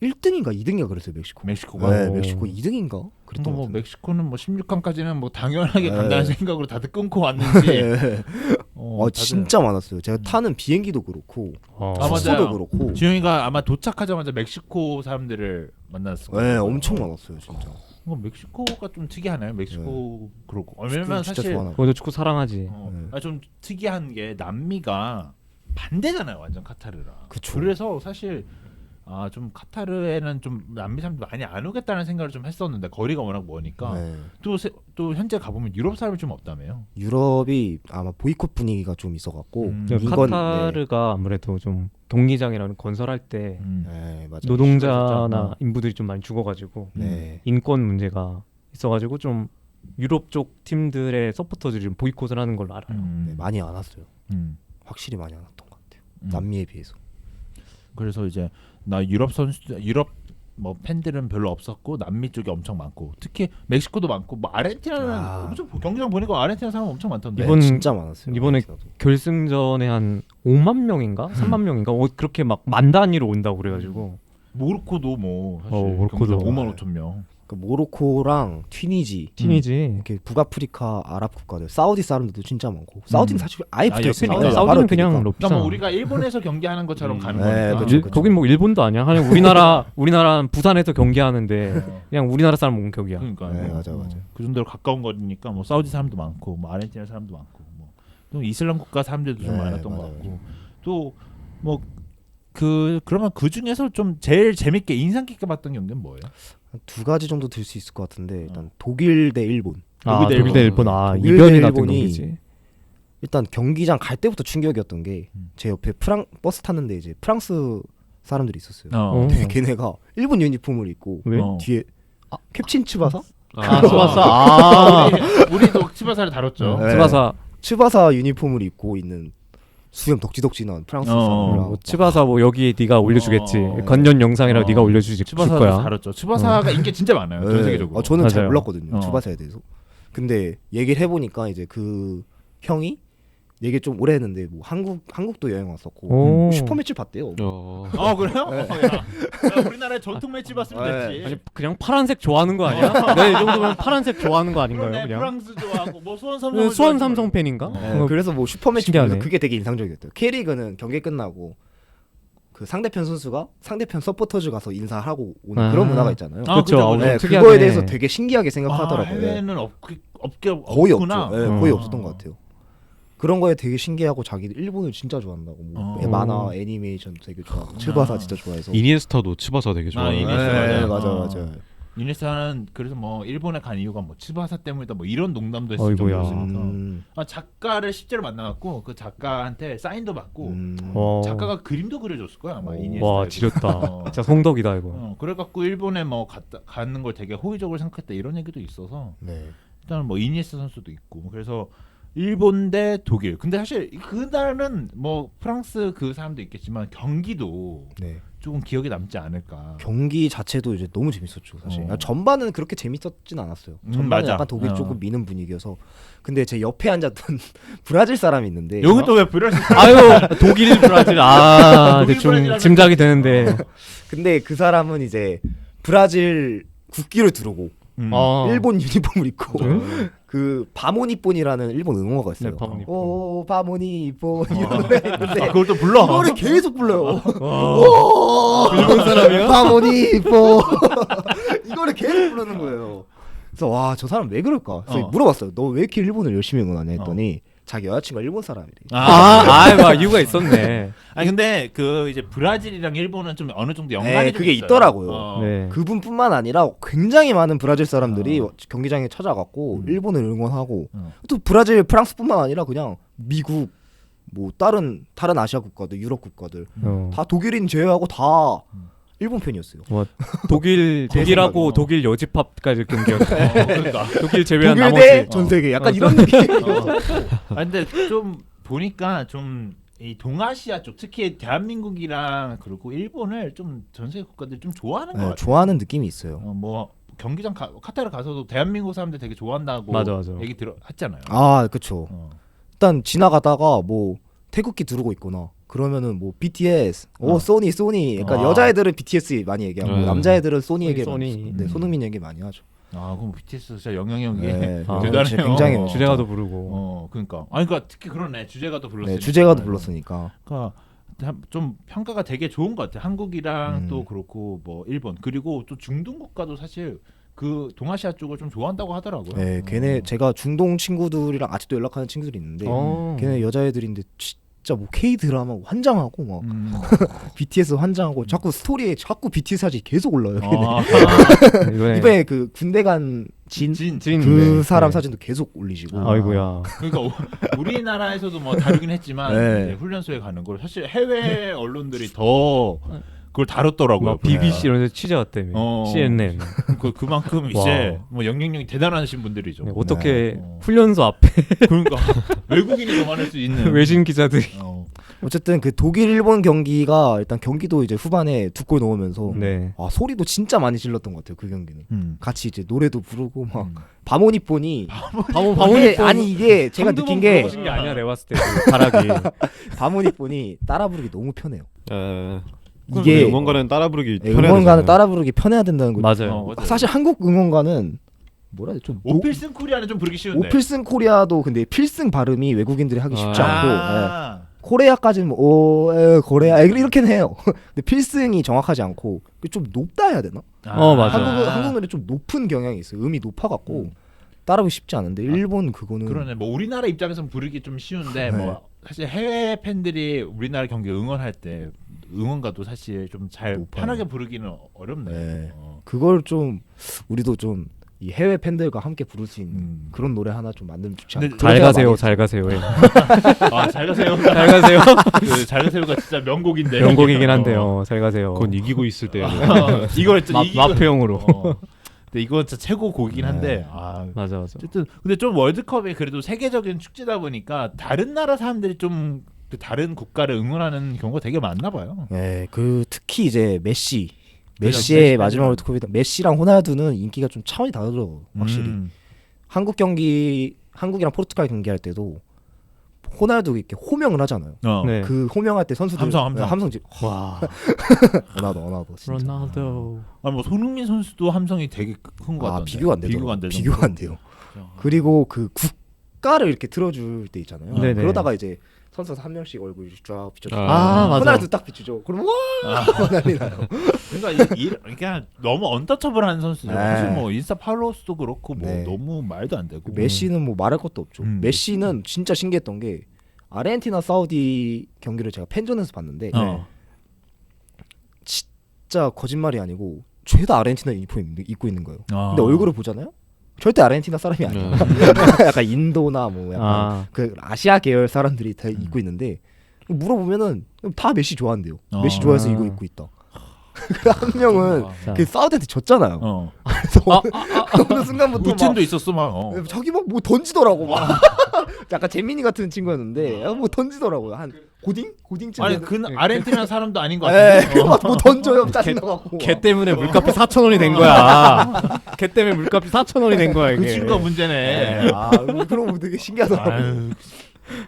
2등인가 그랬어요. 멕시코가. 네, 멕시코 2등인가? 그랬던 뭐 것 같은데. 멕시코는 뭐 16강까지는 뭐 당연하게 네. 간다는 생각으로 다들 끊고 왔는지. 네. 다들- 진짜 많았어요. 제가 타는 비행기도 그렇고 맞아요. 숙소도 그렇고. 지영이가 아마 도착하자마자 멕시코 사람들을 만났을 거예요. 네, 엄청 많았어요, 진짜. 멕시코가 좀 특이하네요. 멕시코 그렇고. 왜냐면 진짜 사실 좋아하나. 거기도 축구 사랑하지. 좀 특이한 게 남미가 반대잖아요, 완전 카타르랑. 그쵸. 그래서 사실 좀 카타르에는 좀 남미 사람들 많이 안 오겠다는 생각을 좀 했었는데 거리가 워낙 머니까 네. 또 현재 가보면 유럽 사람이 좀 없다며요. 유럽이 아마 보이콧 분위기가 좀 있어갖고 이건 카타르가 아무래도 좀 경기장이라는 건설할 때 네, 맞아요. 노동자나 인부들이 좀 많이 죽어가지고 네. 인권 문제가 있어가지고 좀 유럽 쪽 팀들의 서포터들이 좀 보이콧을 하는 걸로 알아요. 네, 많이 안 왔어요. 음. 확실히 많이 안 왔던 것 같아요. 남미에 비해서. 그래서 이제 나 유럽 뭐 팬들은 별로 없었고 남미 쪽이 엄청 많고 특히 멕시코도 많고 뭐 아르헨티나는 엄청 경기장 보니까 아르헨티나 사람 엄청 많던데. 이번- 진짜 많았어요. 이번에 아르헨티나도. 결승전에 한 5만 명인가 3만 명인가 그렇게 막 만 단위로 온다고 그래가지고 모로코도 뭐 사실 모로코도. 5만 5천 명. 그 모로코랑 튀니지 팀이지. 이렇게 북아프리카 아랍 국가들 사우디 사람들도 진짜 많고 사우디는 사실 아예 붙어 있어요. 옆이니까. 사우디는 그냥 그러니까 러피잖아. 뭐 우리가 일본에서 경기하는 것처럼 가는 네, 거니까. 그쵸, 그쵸. 거긴 뭐 일본도 아니야. 그냥 우리나라 부산에서 경기하는데 그냥 우리나라 사람 온 격이야. 그러니까 네, 맞아요. 그 정도로 가까운 거리니까 뭐 사우디 사람도 많고 뭐 아르헨티나 사람도 많고 또 이슬람 국가 사람들도 좀 네, 많았던 것 맞아요. 같고 또 뭐 그러면 그 중에서 좀 제일 재밌게 인상 깊게 봤던 경기는 뭐예요? 두 가지 정도 들 수 있을 것 같은데 일단 독일 대 일본. 독일 대 일본. 독일 대 이변이 났던 일본이 경기지. 일단 경기장 갈 때부터 충격이었던 게 제 옆에 버스 탔는데 이제 프랑스 사람들이 있었어요. 근데 걔네가 일본 유니폼을 입고 왜? 뒤에 캡틴 츠바사? 츠바사. 우리도 치바사를 다뤘죠. 네. 츠바사 유니폼을 입고 있는 수염 덕지덕지난 프랑스 사람이랑 츠바사 뭐 여기에 네가 올려주겠지. 건전 영상이라고 네가 올려주실 치바사도 거야. 다뤘죠. 치바사가 인기 진짜 많아요. 전 세계적으로. 저는 잘 맞아요. 몰랐거든요. 츠바사에 대해서. 근데 얘기를 해보니까 이제 그 형이 얘기 좀 오래 했는데 뭐 한국도 여행 왔었고 슈퍼매치 봤대요. 그래요? 야, 우리나라의 전통 매치 봤으면 됐지. 아니 그냥 파란색 좋아하는 거 아니야? 네, 이 정도면 파란색 좋아하는 거 아닌가요? 그러네, 그냥 프랑스 좋아하고 뭐 수원 삼성 팬인가? 그래서 뭐 슈퍼매치 신기하네. 보면서 그게 되게 인상적이었대요. K리그는 경기 끝나고 그 상대편 선수가 상대편 서포터즈 가서 인사하고 오는 그런 문화가 있잖아요. 그렇죠. 네, 특이하네. 그거에 대해서 되게 신기하게 생각하더라고요. 해외는 거의 없구나. 없죠. 네, 거의 없었던 것 같아요. 그런 거에 되게 신기하고 자기들 일본을 진짜 좋아한다고. 뭐 만화, 애니메이션 되게 좋아하고 츠바사 진짜 좋아해서. 이니에스타도 츠바사 되게 좋아해요. 이니에스타. 맞아. 이니에스타는 그래서 뭐 일본에 간 이유가 뭐 치바사 때문이다 뭐 이런 농담도 했을 어이구야. 정도였으니까 작가를 실제로 만나갖고 그 작가한테 사인도 받고 작가가 그림도 그려줬을 거야 아마 이니에스타. 와 지렸다. 진짜 성덕이다 이거. 그래갖고 일본에 뭐 가는 걸 되게 호의적으로 생각했다 이런 얘기도 있어서 네. 일단 뭐 이니에스타 선수도 있고 그래서 일본 대 독일. 근데 사실 그날은 뭐 프랑스 그 사람도 있겠지만 경기도 네. 조금 기억에 남지 않을까. 경기 자체도 이제 너무 재밌었죠 사실. 전반은 그렇게 재밌었진 않았어요. 전반은 맞아. 약간 독일 조금 미는 분위기여서. 근데 제 옆에 앉았던 브라질 사람이 있는데 여기 또 왜 브라질? 아유 독일 브라질 아 독일 대충 브라질 짐작이 되는데 근데 그 사람은 이제 브라질 국기를 두르고 일본 유니폼을 입고 그 바모니폰이라는 일본 응원가가 있어요. 네, 바모니폰. 오 바모니폰 이런 노래 있는데 그걸 또 불러. 이거를 계속 불러요. 일본 사람이야? 바모니폰 이거를 계속 부르는 거예요. 그래서 와 저 사람 왜 그럴까? 그래서 물어봤어요. 너 왜 이렇게 일본을 열심히 응원하냐 했더니 자기 여자친구가 일본 사람이래. 막 이유가 있었네. 아니 근데 그 이제 브라질이랑 일본은 좀 어느 정도 연관이 좀 그게 있어요. 있더라고요. 네. 그분뿐만 아니라 굉장히 많은 브라질 사람들이 경기장에 찾아갔고 일본을 응원하고 또 브라질, 프랑스뿐만 아니라 그냥 미국, 뭐 다른 아시아 국가들, 유럽 국가들 다 독일인 제외하고 다 일본 팬이었어요. 독일하고 독일 여집합까지 경기였어요. 그러니까. 독일 제외한 독일 나머지 대 전 세계 약간 이런 느낌. 아 근데 좀 보니까 좀 이 동아시아 쪽 특히 대한민국이랑 그리고 일본을 좀 전 세계 국가들이 좀 좋아하는 것 같아요. 좋아하는 느낌이 있어요. 뭐 경기장 카타르 가서도 대한민국 사람들 되게 좋아한다고 맞아. 얘기 했잖아요. 아, 그렇죠. 일단 지나가다가 뭐 태극기 두르고 있거나 그러면은 뭐 BTS, 소니, 그러니까 여자애들은 BTS 많이 얘기하고 남자애들은 소니 얘기 소니. 네, 손흥민 얘기 많이 하죠. 아 그럼 BTS 진짜 영향력이 네, 대단해요. 굉장히 주제가도 부르고. 그러니까 아니 그러니까 특히 그러네 주제가도 불렀으니까. 네, 주제가도 불렀으니까. 그러니까 좀 평가가 되게 좋은 것 같아요. 한국이랑 또 그렇고 뭐 일본 그리고 또 중동 국가도 사실 그 동아시아 쪽을 좀 좋아한다고 하더라고요. 네, 걔네 제가 중동 친구들이랑 아직도 연락하는 친구들이 있는데 걔네 여자애들인데 진짜 뭐 K 드라마 환장하고 막 BTS 환장하고 자꾸 스토리에 자꾸 BTS 사진이 계속 올라요. 이번에 그 군대 간 진 그 사람 사진도 계속 올리시고. 아이고야. 그러니까 우리나라에서도 뭐 다루긴 했지만 네. 이제 훈련소에 가는 걸 사실 해외 언론들이 더 그걸 다뤘더라고요. BBC 이런 데 취재 왔다며. CNN. 그만큼 이제 뭐 영향력이 대단하신 분들이죠. 네, 어떻게 훈련소 앞에 그러니까 외국인이 더 많을 수 있는 외신 기자들이. 어쨌든 그 독일 일본 경기가 일단 경기도 이제 후반에 2골 넣으면서 네. 소리도 진짜 많이 질렀던 것 같아요. 그 경기는. 같이 이제 노래도 부르고 막 바모니폰이 아니 이게 제가 느낀 게 아니야 내가 봤을 때 그 가락이 바모니폰이 따라 부르기 너무 편해요. 이게 응원가는 따라 부르기 편해야 응원가는 따라 부르기 편해야 된다는 거. 맞아요. 사실 한국 응원가는 뭐라 해야 돼? 좀 오필슨 코리아는 좀 부르기 쉬운데. 오필슨 코리아도 근데 필승 발음이 외국인들이 하기 쉽지 않고 네. 코레아까지는 코레아 이렇게는 해요. 근데 필승이 정확하지 않고 좀 높다 해야 되나? 맞아. 한국 노래 좀 높은 경향이 있어요. 음이 높아갖고 따라하기 쉽지 않은데 일본 그거는 그러네. 뭐 우리나라 입장에서는 부르기 좀 쉬운데 네. 뭐 사실 해외 팬들이 우리나라 경기 응원할 때 응원가도 사실 좀 잘 편하게 부르기는 어렵네. 네. 그걸 좀 우리도 좀 이 해외 팬들과 함께 부를 수 있는 그런 노래 하나 좀 만들면 좋지 않을까? 잘 가세요, 잘 가세요. 잘 가세요. 잘 가세요. 잘 가세요가 진짜 명곡인데. 명곡이긴 한데요. 잘 가세요. 그건 이기고 있을 때. 이걸 마표용으로. 근데 이건 진짜 최고 곡이긴 한데. 맞아. 어쨌든 근데 좀 월드컵이 그래도 세계적인 축제다 보니까 다른 나라 사람들이 좀 그 다른 국가를 응원하는 경우가 되게 많나 봐요. 네, 그 특히 이제 메시의 마지막 월드컵이다. 메시랑 호날두는 인기가 좀 차원이 다르죠, 확실히. 한국이랑 포르투갈 경기할 때도 호날두 이렇게 호명을 하잖아요. 네. 그 호명할 때 선수들 함성 와. 호날두 진짜. 로날도. 뭐 손흥민 선수도 함성이 되게 큰 거 같던데. 비교가 안 돼요. 그리고 그 국가를 이렇게 틀어줄 때 있잖아요. 네네. 그러다가 이제 선수 한 명씩 얼굴이 쫙 비춰줘. 맞아. 호날두 딱 비추죠. 그럼 와 난리 나요. 그러니까 너무 언터처블한 선수죠. 네. 사실 뭐 인스타 팔로우 수도 그렇고 뭐 네. 너무 말도 안 되고. 메시는 뭐 말할 것도 없죠. 메시는 진짜 신기했던 게 아르헨티나 사우디 경기를 제가 팬존에서 봤는데 진짜 거짓말이 아니고 죄다 아르헨티나 유니폼 입고 있는 거예요. 근데 얼굴을 보잖아요. 절대 아르헨티나 사람이 아니야. 약간 인도나 뭐 약간 그 아시아 계열 사람들이 다 입고 있는데 물어보면은 다 메시 좋아한대요. 메시 좋아해서 이거 입고 있다. 한 명은 그 사우디한테 졌잖아요. 그래서 어느 순간부터 우첸도 있었어 막. 자기 막 뭐 던지더라고 막. 약간 재민이 같은 친구였는데 뭐 던지더라고요. 한 고딩쯤 아니 되는- 그 아르헨티나 사람도 아닌 것 예, 같은데. 뭐 던져요 짜증나갖고. 걔 때문에 물값이 4,000원이 된 거야. 걔 때문에 물값이 4,000원이 된 거야 그 이게. 친구가 문제네. 아 그런 거 되게 신기하더라고. 아유,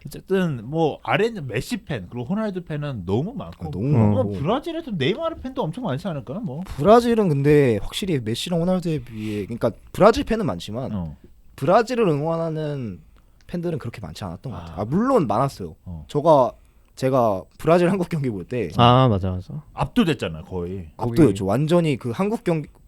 어쨌든 뭐 아르헨티나 메시 팬 그리고 호날두 팬은 너무 많고 너무 뭐 많고. 브라질에도 네이마르 팬도 엄청 많지 않을까? 뭐. 브라질은 근데 확실히 메시랑 호날두에 비해 그러니까 브라질 팬은 많지만 어. 브라질을 응원하는 팬들은 그렇게 많지 않았던 것 같아요. 아, 물론 많았어요. 어. 제가 브라질 한국 경기 볼 때 아 맞아. 압도됐잖아 거의. 압도였죠. 완전히 그 한국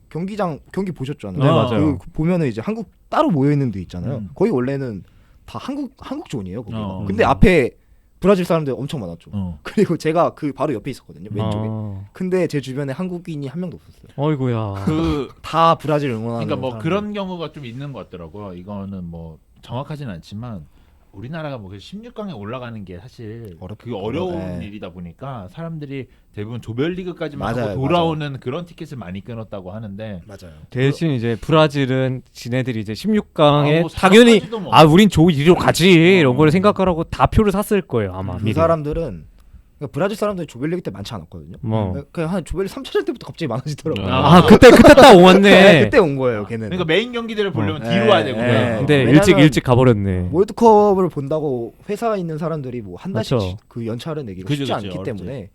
경기장 경기 보셨잖아요. 네, 맞아요. 그 보면은 이제 한국 따로 모여 있는 데 있잖아요. 음. 거기 원래는 다 한국 존이에요. 거기가. 어. 근데 앞에 브라질 사람들 엄청 많았죠. 어. 그리고 제가 그 바로 옆에 있었거든요. 왼쪽에. 아. 근데 제 주변에 한국인이 한 명도 없었어요. 어이구야. 그 다 브라질 응원하는. 그러니까 뭐 사람들. 그런 경우가 좀 있는 것 같더라고요. 이거는 뭐 정확하진 않지만 우리나라가 뭐 16강에 올라가는 게 사실 그게 어려운 네. 일이다 보니까 사람들이 대부분 조별리그까지만 맞아요, 하고 돌아오는 그런 티켓을 많이 끊었다고 하는데 맞아요. 대신 이제 브라질은 지네들이 이제 16강에 뭐 당연히 4강까지도 뭐. 아 우린 조 1위로 가지 이런 걸 생각하라고 다 표를 샀을 거예요 아마. 그 미리. 사람들은 그러니까 브라질 사람들이 조별리그 때 많지 않았거든요. 뭐. 그냥 한 조별리그 3차전 때부터 갑자기 많아지더라고요. 아 그때 딱 온 왔네. 그때 온 거예요, 걔는. 그러니까 메인 경기들을 보려면 어. 뒤로 와야 되고. 네. 근데 왜냐면 일찍 가버렸네. 월드컵을 본다고 회사에 있는 사람들이 뭐 한 달씩 그렇죠. 그 연차를 내기가 그죠, 쉽지 그죠, 않기 어렵지. 때문에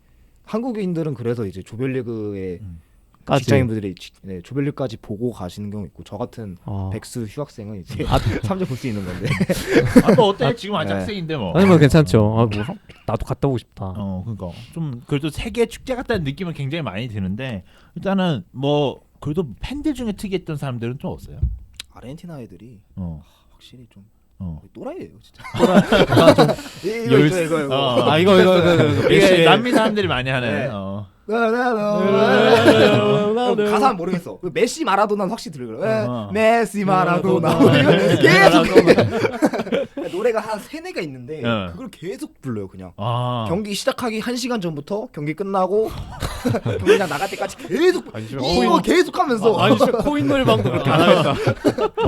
한국인들은 그래서 이제 조별리그에 까지. 직장인분들이 네, 조별리그까지 보고 가시는 경우 있고 저 같은 아. 백수 휴학생은 이제 3점 볼 수 있는 건데. 아, 뭐 어때? 지금 아직 네. 학생인데 뭐. 아니 뭐 괜찮죠. 아, 뭐 나도 갔다 오고 싶다. 그러니까 좀 그래도 세계 축제 같다는 느낌은 굉장히 많이 드는데 일단은 뭐 그래도 팬들 중에 특이했던 사람들은 좀 없어요. 아르헨티나 애들이 어. 확실히 좀 어. 또라이예요, 진짜. 열- 이거. 어. 아 이거 이게 남미 사람들이 많이 하는. 네. 어. 가사 모르겠어. 그 메시 마라도나는 확실히 들려요. 어. 메시 마라도나. 네. 계속 노래가 한 3-4가 있는데 어. 그걸 계속 불러요, 그냥. 아. 경기 시작하기 1시간 전부터 경기 끝나고 경기장 나갈 때까지 계속 이거 계속 하면서 아니 진짜 코인 노래방도 그렇게 안 하겠다.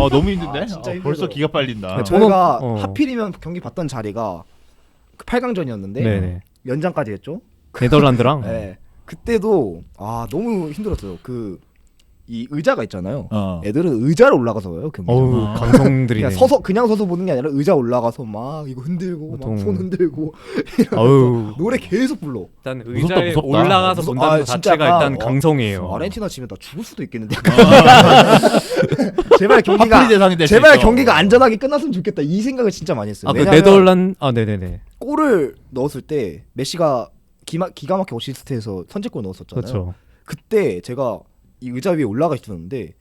너무 힘든데? 진짜 벌써 힘들어요. 기가 빨린다. 저희가 어. 하필이면 경기 봤던 자리가 그 8강전이었는데 네네. 연장까지 했죠. 네덜란드랑. 네. 그때도 너무 힘들었어요. 이 의자가 있잖아요. 어. 애들은 의자로 올라가서 봐요. 경기. 어우 아. 강성들이네. 그냥 서서 보는 게 아니라 의자 올라가서 막 이거 흔들고 보통- 막 손 흔들고 어우 노래 계속 불러. 일단 무섭다, 의자에 무섭다. 올라가서 본다는 것 진짜 자체가 약간, 일단 강성이에요. 아르헨티나 지면 나 죽을 수도 있겠는데. 제발 경기가 하프리 대상이 될수 제발 있어. 경기가 안전하게 끝났으면 좋겠다. 이 생각을 진짜 많이 했어요. 아 그 왜냐면 네덜란 아 네네네. 골을 넣었을 때 메시가 기가 막히게 어시스트해서 선제골 넣었었잖아요. 그렇죠. 그때 제가 이 의자 위에 올라가 있었는데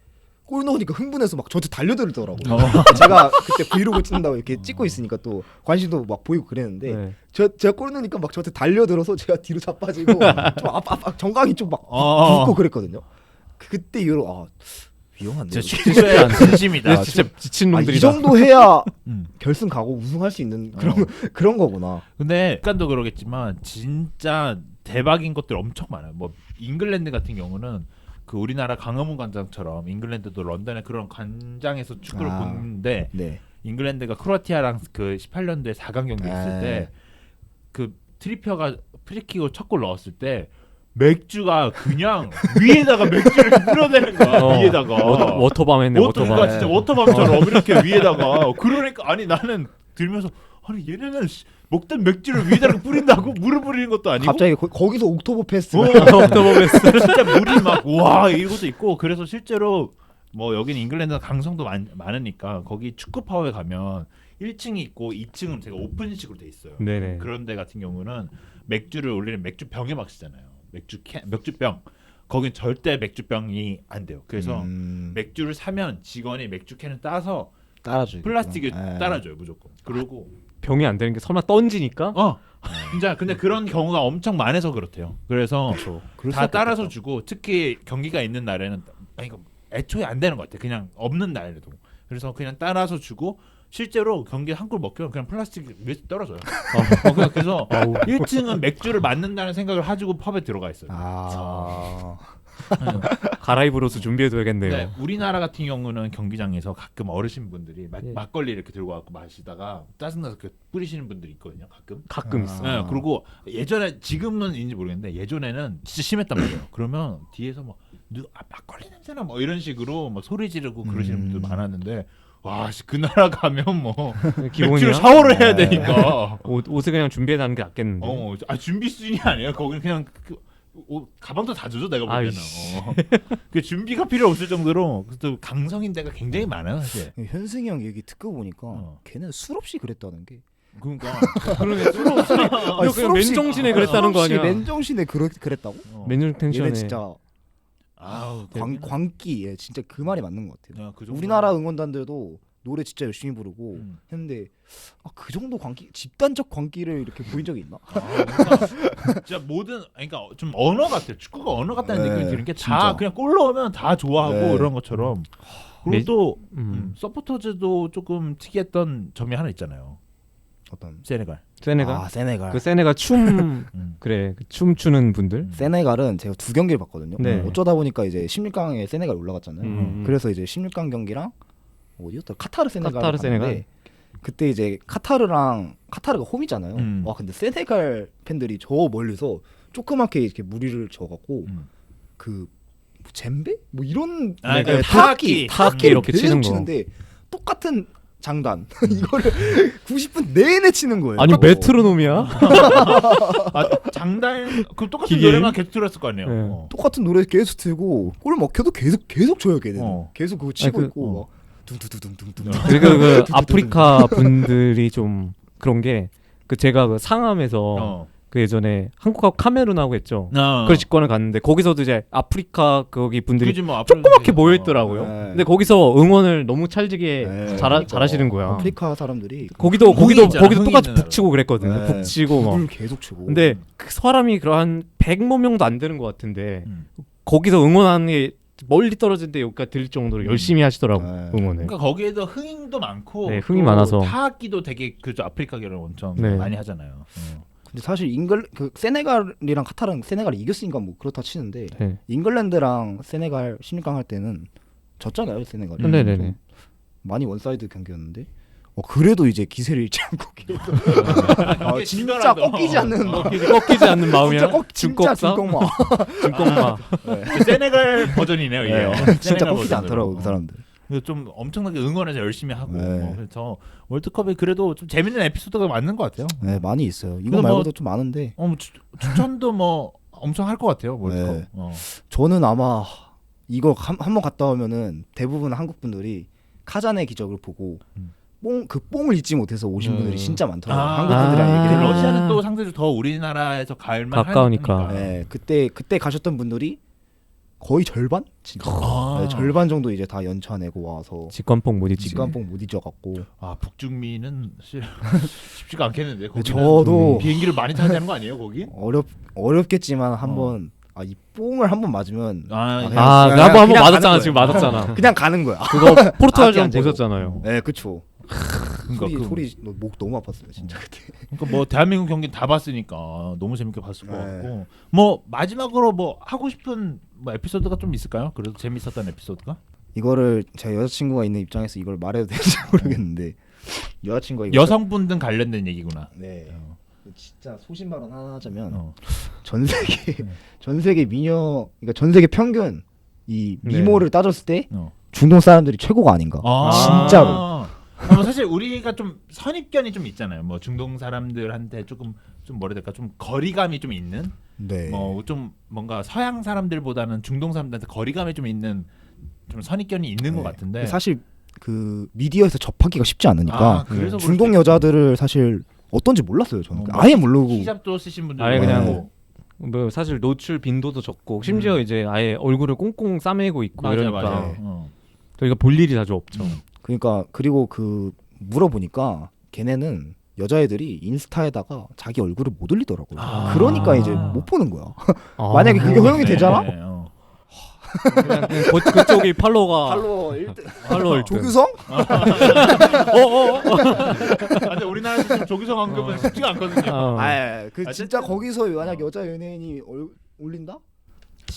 골 넣으니까 흥분해서 막 저한테 달려들더라고요. 제가 그때 브이로그 찍는다고 이렇게 찍고 있으니까 또 관심도 막 보이고 그랬는데 네. 제가 골 넣으니까 막 저한테 달려들어서 제가 뒤로 자빠지고 좀 정강이 좀 막 어. 붓고 그랬거든요. 그때 이후로 위험한데. 진짜 진심이다. 네, 진짜 지친 이 놈들이다. 정도 해야 음. 결승 가고 우승할 수 있는 그런 거구나. 근데 약간도 그러겠지만 진짜 대박인 것들 엄청 많아요. 뭐 잉글랜드 같은 경우는 그 우리나라 강화문 관장처럼 잉글랜드도 런던에 그런 관장에서 축구를 보는데 네. 잉글랜드가 크로아티아랑 그 18년도에 4강 경기 했을 때 그 트리피어가 프리킥으로 첫 골 넣었을 때 맥주가 그냥 위에다가 맥주를 이렇게 뿌려대는 거야. 위에다가 워터밤 했네. 워터밤. 그러니까 진짜 워터밤처럼 이렇게 위에다가 그러니까 아니 나는 들면서 아니 얘네는 먹던 맥주를 위에다가 뿌린다고 물을 뿌리는 것도 아니고 갑자기 거기서 옥토버 패스. 옥토버베스. 진짜 물이 막 와 이것도 있고 그래서 실제로 뭐 여기는 잉글랜드가 강성도 많으니까 거기 축구 파워에 가면 1층이 있고 2층은 되게 오픈식으로 돼 있어요. 네네. 그런 데 같은 경우는 맥주를 우리는 맥주병에 마시잖아요. 맥주병. 거긴 절대 맥주병이 안 돼요. 그래서 맥주를 사면 직원이 맥주캔을 따서 따라줘요. 플라스틱에 따라줘요 무조건. 그리고 병이 안 되는 게 설마 던지니까? 진짜 근데 그런 경우가 엄청 많아서 그렇대요. 그래서 다 따라서 주고 특히 경기가 있는 날에는 이거 애초에 안 되는 것 같아. 그냥 없는 날에도. 그래서 그냥 따라서 주고 실제로 경기 한 골 먹히면 그냥 플라스틱 위에 떨어져요. 그래서 1층은 맥주를 맞는다는 생각을 가지고 펍에 들어가 있어요. 갈아입으로서 준비해둬야겠네요. 네, 우리나라 같은 경우는 경기장에서 가끔 어르신분들이 예. 막걸리 이렇게 들고 와서 마시다가 짜증나서 뿌리시는 분들이 있거든요. 가끔. 있어. 네, 그리고 예전에 지금은인지 모르겠는데 예전에는 진짜 심했단 말이에요. 그러면 뒤에서 뭐 막걸리 냄새나 뭐 이런 식으로 막 소리 지르고 그러시는 분들 많았는데 와, 그 나라 가면 뭐 기본이야? 맥주로 샤워를 해야 되니까. 옷을 그냥 준비해놓는 게 낫겠는데. 준비 수준이 아니에요. 거기는 그냥 가방도 다 줘줘 내가 볼 때는. 그 준비가 필요 없을 정도로 또 강성인 데가 굉장히 많아요 사실. 현승이 형 얘기 듣고 보니까 걔는 술 없이 그랬다는 게. 그러니까 그러네. 술 없이 그냥 맨정신에 그랬다는 거 아니야? 맨정신에 그랬다고? 맨정 텐션에. 얘네 진짜 아우 광기에 진짜 그 말이 맞는 것 같아요. 그 정도. 우리나라 응원단들도 노래 진짜 열심히 부르고 했는데 그 정도 광기, 집단적 광기를 이렇게 보인 적이 있나? 그러니까 진짜 모든 그러니까 좀 언어 같아요. 축구가 언어 같다는 네, 느낌이 드는 게 다 진짜. 그냥 골 넣으면 다 좋아하고 네. 이런 것처럼. 그리고 또 서포터즈도 조금 특이했던 점이 하나 있잖아요. 어떤 세네갈. 세네갈. 세네갈. 그 세네갈 춤 그래 춤 추는 분들. 세네갈은 제가 2경기를 봤거든요. 네. 어쩌다 보니까 이제 16강에 세네갈 올라갔잖아요. 그래서 이제 16강 경기랑 어디였더라? 카타르 세네갈. 그때 이제 카타르가 홈이잖아요. 와 근데 세네갈 팬들이 저 멀리서 조그맣게 이렇게 무리를 져갖고 그 뭐 젬베? 뭐 이런 그 타악기 이렇게 계속 치는 거. 치는데 똑같은 장단 이거를 90분 내내 치는 거예요. 아니 메트로놈이야? 장단 그 똑같은 기계? 노래만 계속 들었을 거 아니에요. 네. 똑같은 노래 계속 틀고 골 먹혀도 계속 쳐요 걔는. 계속 그거 치고 있고 막 둥둥둥둥둥. 그리고 그 아프리카 분들이 좀 그런 게 그 제가 그 상암에서 그 예전에 한국하고 카메룬하고 했죠. 그 직관을 갔는데 거기서도 이제 아프리카 거기 분들이 조그맣게 모여 있더라고요. 네. 근데 거기서 응원을 너무 찰지게 잘하시는 거야. 아프리카 사람들이 거기도 흥이 똑같이 있는 북치고 그랬거든요. 네. 북치고 막. 물 계속 치고. 근데 그 사람이 그한 100몇 명도 안 되는 것 같은데 거기서 응원하는 게 멀리 떨어진데 여기까지 들릴 정도로 열심히 하시더라고 네. 응원을. 그러니까 거기에도 흥도 많고 네, 흥이 많아서. 타악기도 되게 그죠 아프리카계를 엄청 네. 많이 하잖아요. 근데 사실 그 세네갈이랑 카타르는 세네갈이 이겼으니까 뭐 그렇다 치는데 네. 잉글랜드랑 세네갈 16강 할 때는 졌잖아요 세네갈이. 네네네. 좀 많이 원사이드 경기였는데 그래도 이제 기세를 잃지 않고 계속 진짜 꺾이지 않는 꺾이지 않는 마음이야. 진짜 중꺾사? 중꺾마. 중꺾마. 그 세네갈 버전이네요 이게요. 진짜 세네갈 꺾이지 않더라고 버전으로. 그 사람들. 그래서 좀 엄청나게 응원해서 열심히 하고 네. 그래서 월드컵에 그래도 좀 재밌는 에피소드가 많는 것 같아요. 네 많이 있어요. 이거 그래서 말고도 좀 많은데 추천도 뭐 엄청 할 것 같아요 월드컵. 네. 저는 아마 이거 한번 갔다 오면은 대부분 한국 분들이 카잔의 기적을 보고 뽕을 잊지 못해서 오신 분들이 진짜 많더라고요. 한국 분들이랑 얘기를 해요. 러시아는 또 상대적으로 더 우리나라에서 가을만 가까우니까. 하니까. 네, 그때 가셨던 분들이 거의 절반? 진짜 네, 절반 정도 이제 다 연차내고 와서 직관뽕 못 잊지. 직관뽕 못 잊어갖고. 북중미는 사실 쉽지가 않겠는데. 거기는 저도 비행기를 많이 타야 되는 거 아니에요 거기? 어렵겠지만 한번 이 뽕을 한번 맞으면 한번 맞았잖아. 지금 맞았잖아. 그냥 가는 거야. 그거 포르투갈전 안 되고. 보셨잖아요. 네, 그쵸. 그러니까 소리 목 너무 아팠어요 진짜 그때. 그러니까 뭐 대한민국 경기 다 봤으니까 너무 재밌게 봤을 것 네. 같고 뭐 마지막으로 뭐 하고 싶은 뭐 에피소드가 좀 있을까요? 그래도 재밌었던 에피소드가? 이거를 제 여자친구가 있는 입장에서 이걸 말해도 되는지 모르겠는데 여자친구가 여성분들 관련된 얘기구나. 네. 진짜 소신 발언 하나 하자면 전 세계 미녀 그러니까 전 세계 평균 이 미모를 따졌을 때 중동 사람들이 최고가 아닌가. 진짜로. 사실 우리가 좀 선입견이 좀 있잖아요. 뭐 중동 사람들한테 조금 좀 뭐라 해야 될까 좀 거리감이 좀 있는. 네. 뭐 좀 뭔가 서양 사람들보다는 중동 사람들한테 거리감이 좀 있는 좀 선입견이 있는 것 같은데. 사실 그 미디어에서 접하기가 쉽지 않으니까 그래서 중동 여자들을 사실 어떤지 몰랐어요 저는. 아예 모르고. 히잡도 쓰신 분들 아예 그냥 뭐 사실 노출 빈도도 적고 심지어 이제 아예 얼굴을 꽁꽁 싸매고 있고 이러니까 저희가 볼 일이 자주 없죠. 그러니까 그리고 그 물어보니까 걔네는 여자애들이 인스타에다가 자기 얼굴을 못 올리더라고요. 그러니까 이제 못 보는 거야. 만약에 그게 허용이 되잖아? 그냥 그쪽이 팔로워가 팔로워 조규성? 근데 우리나라에서 지금 조규성 언급은 쉽지가 않거든요. 그 진짜 거기서 만약 여자 연예인이 올린다?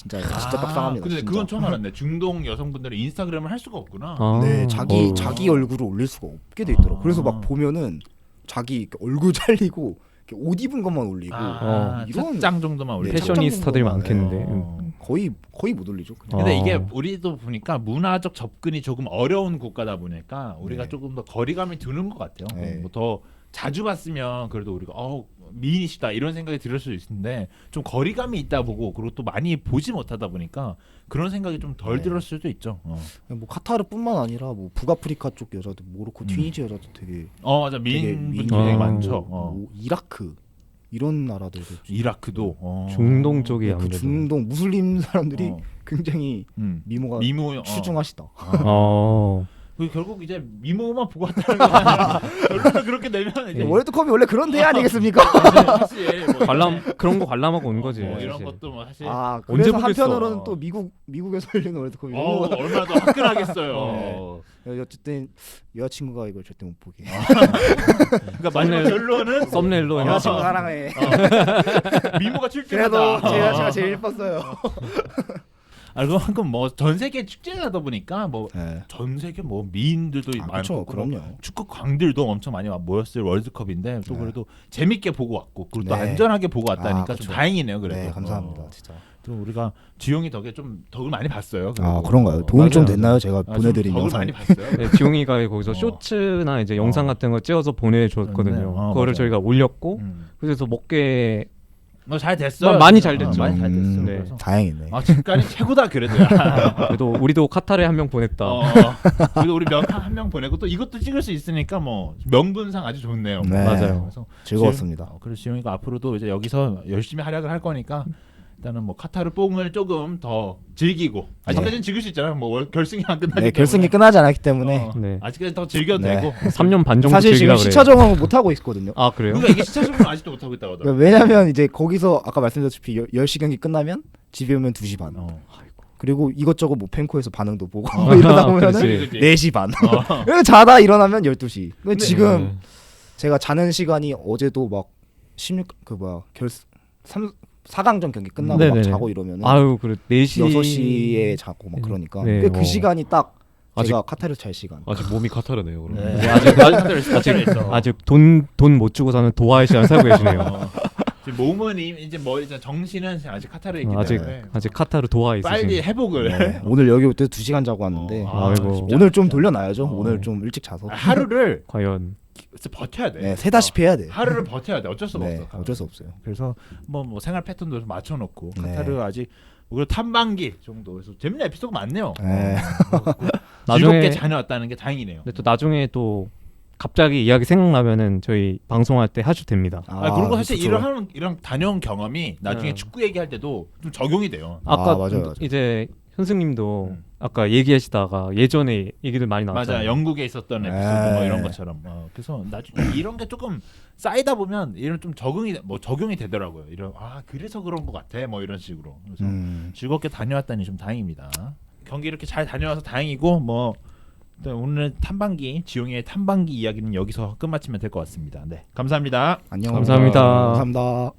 진짜 떡상합니다. 근데 진짜. 그건 처음 알았네. 중동 여성분들은 인스타그램을 할 수가 없구나. 네, 자기 얼굴을 올릴 수가 없게 돼 있더라고. 그래서 막 아. 보면은 자기 이렇게 얼굴 잘리고 이렇게 옷 입은 것만 올리고 이런 장 정도만 올리고. 패셔니스타들이 정도만, 많겠는데. 거의 못 올리죠. 그냥. 근데 어. 이게 우리도 보니까 문화적 접근이 조금 어려운 국가다 보니까 우리가 네. 조금 더 거리감이 드는 것 같아요. 네. 뭐 더 자주 봤으면 그래도 우리가 미인이시다 이런 생각이 들 수 있는데 좀 거리감이 있다 보고 그리고 또 많이 보지 못하다 보니까 그런 생각이 좀 덜 네. 들었을 수도 있죠. 뭐 카타르뿐만 아니라 뭐 북아프리카 쪽 여자도 모로코, 튀니지 여자도 되게 맞아 되게 미인분들이 어. 되게 많죠. 뭐 이라크 이런 나라들도 이라크도 중동 쪽이 그 아무래도. 중동 무슬림 사람들이 어. 굉장히 미모가 미모 출중하시다. 어. 그 결국 이제 미모만 보고 왔다는 거 아니야. 결론은 그렇게 내면 이제 월드컵이 원래 그런 대회 아니겠습니까? 사실 뭐 관람 그런 거 관람하고 온 거지. 이런 사실. 것도 뭐 사실 언제 그래서 보겠어. 한편으로는 또 미국에서 열리는 월드컵이 너무 얼마나 더 화끈하겠어요. 어쨌든 여자친구가 이걸 절대 못 보게. 그러니까 마지막 결론은 썸네일로 여자친구 해놔. 사랑해. 미모가 그래도 출중하다. 제 여자친구가 제일 예뻤어요. 그만큼 뭐 전 세계 축제하다 보니까 뭐 네. 전 세계 뭐 미인들도 많고 그렇죠, 그럼요. 축구 광들도 엄청 많이 모였을 월드컵인데 또 네. 그래도 재밌게 보고 왔고 그리고 또 네. 안전하게 보고 왔다니까 좀 그렇죠. 다행이네요. 그래도 네, 감사합니다, 진짜. 또 우리가 지용이 덕에 좀 덕을 많이 봤어요. 그래도. 그런가요? 도움이 좀 맞아요. 됐나요? 제가 좀 보내드린 덕을 영상. 많이 봤어요. 네, 지용이가 거기서 쇼츠나 이제 영상 같은 거 찍어서 보내줬거든요. 네. 그거를 맞아요. 저희가 올렸고 음. 그래서 먹게 잘 됐어요. 많이 잘 됐죠. 많이 잘 됐어. 네. 그래서 다행이네. 직관이 최고다 그래도. 그래도 우리도 카타르에 한 명 보냈다. 그래도 우리 한 명 보내고 또 이것도 찍을 수 있으니까 뭐 명분상 아주 좋네요. 네. 맞아요. 그래서 즐거웠습니다. 그래서 지용이가 앞으로도 이제 여기서 열심히 활약을 할 거니까 일단은 뭐 카타르 뽕을 조금 더 즐기고 아직까지는 즐길 수 있잖아요. 뭐 결승이 안 끝나기 네, 때문에. 결승이 끝나지 않았기 때문에 네. 아직까지 더 즐겨도 네. 되고. 3년 반 정도 사실 지금 즐기라 그래요. 시차 적응을 못 하고 있거든요. 아 그래요? 그러니까 이게 시차 적응 아직도 못 하고 있다고 하더라고. 왜냐면 이제 거기서 아까 말씀드렸다시피 10시 경기 끝나면 집에 오면 2시 반. 그리고 이것저것 뭐 펜코에서 반응도 보고 이러다 보면은 그렇지. 4시 반. 그리고 자다 일어나면 12시. 근데 지금 네. 제가 자는 시간이 어제도 막 4강전 경기 끝나고 막 네네네. 자고 이러면은 아유 그래 4시 6시에 자고 막 그러니까 네, 그 시간이 딱 아직- 제가 카타르 잘 시간. 아직 몸이 카타르네요. 그럼. 네. 아직 돈 못 주고 사는 도하의 시간 살고 계시네요. 지금 몸은 이제 이제 정신은 아직 카타르에 있기 아직 때문에 카타르 도하에 빨리 있으신. 회복을. 네. 오늘 여기 올 때 2시간 자고 왔는데 아이고. 진짜. 오늘 좀 돌려놔야죠. 오늘 좀 일찍 자서. 하루를 과연 진짜 버텨야 돼. 네, 세다시피 해야 돼. 하루를 버텨야 돼. 어쩔 수가 네, 없어. 어쩔 수 없어요. 그래서 뭐 생활 패턴도 좀 맞춰놓고 네. 카타르 아직 그리고 탐방기 정도 그래서 재밌는 에피소드 많네요. 네. 나중에 즐겁게 다녀왔다는 게 다행이네요. 근데 또 나중에 또 갑자기 이야기 생각나면은 저희 방송할 때 하셔도 됩니다. 그리고 사실 좋죠. 이런 다녀온 경험이 나중에 네. 축구 얘기할 때도 좀 적용이 돼요. 아까 맞아요. 이제 현승님도 음. 아까 얘기하시다가 예전에 얘기들 많이 나왔잖아요. 맞아, 영국에 있었던 에피소드 네. 뭐 이런 것처럼. 그래서 나중에 이런 게 조금 쌓이다 보면 이런 좀 적용이 되더라고요. 이런 그래서 그런 것 같아. 뭐 이런 식으로. 그래서 즐겁게 다녀왔다니 좀 다행입니다. 경기 이렇게 잘 다녀와서 다행이고 뭐. 오늘 탐방기 지용이의 탐방기 이야기는 여기서 끝마치면 될 것 같습니다. 네, 감사합니다. 안녕. 감사합니다. 감사합니다.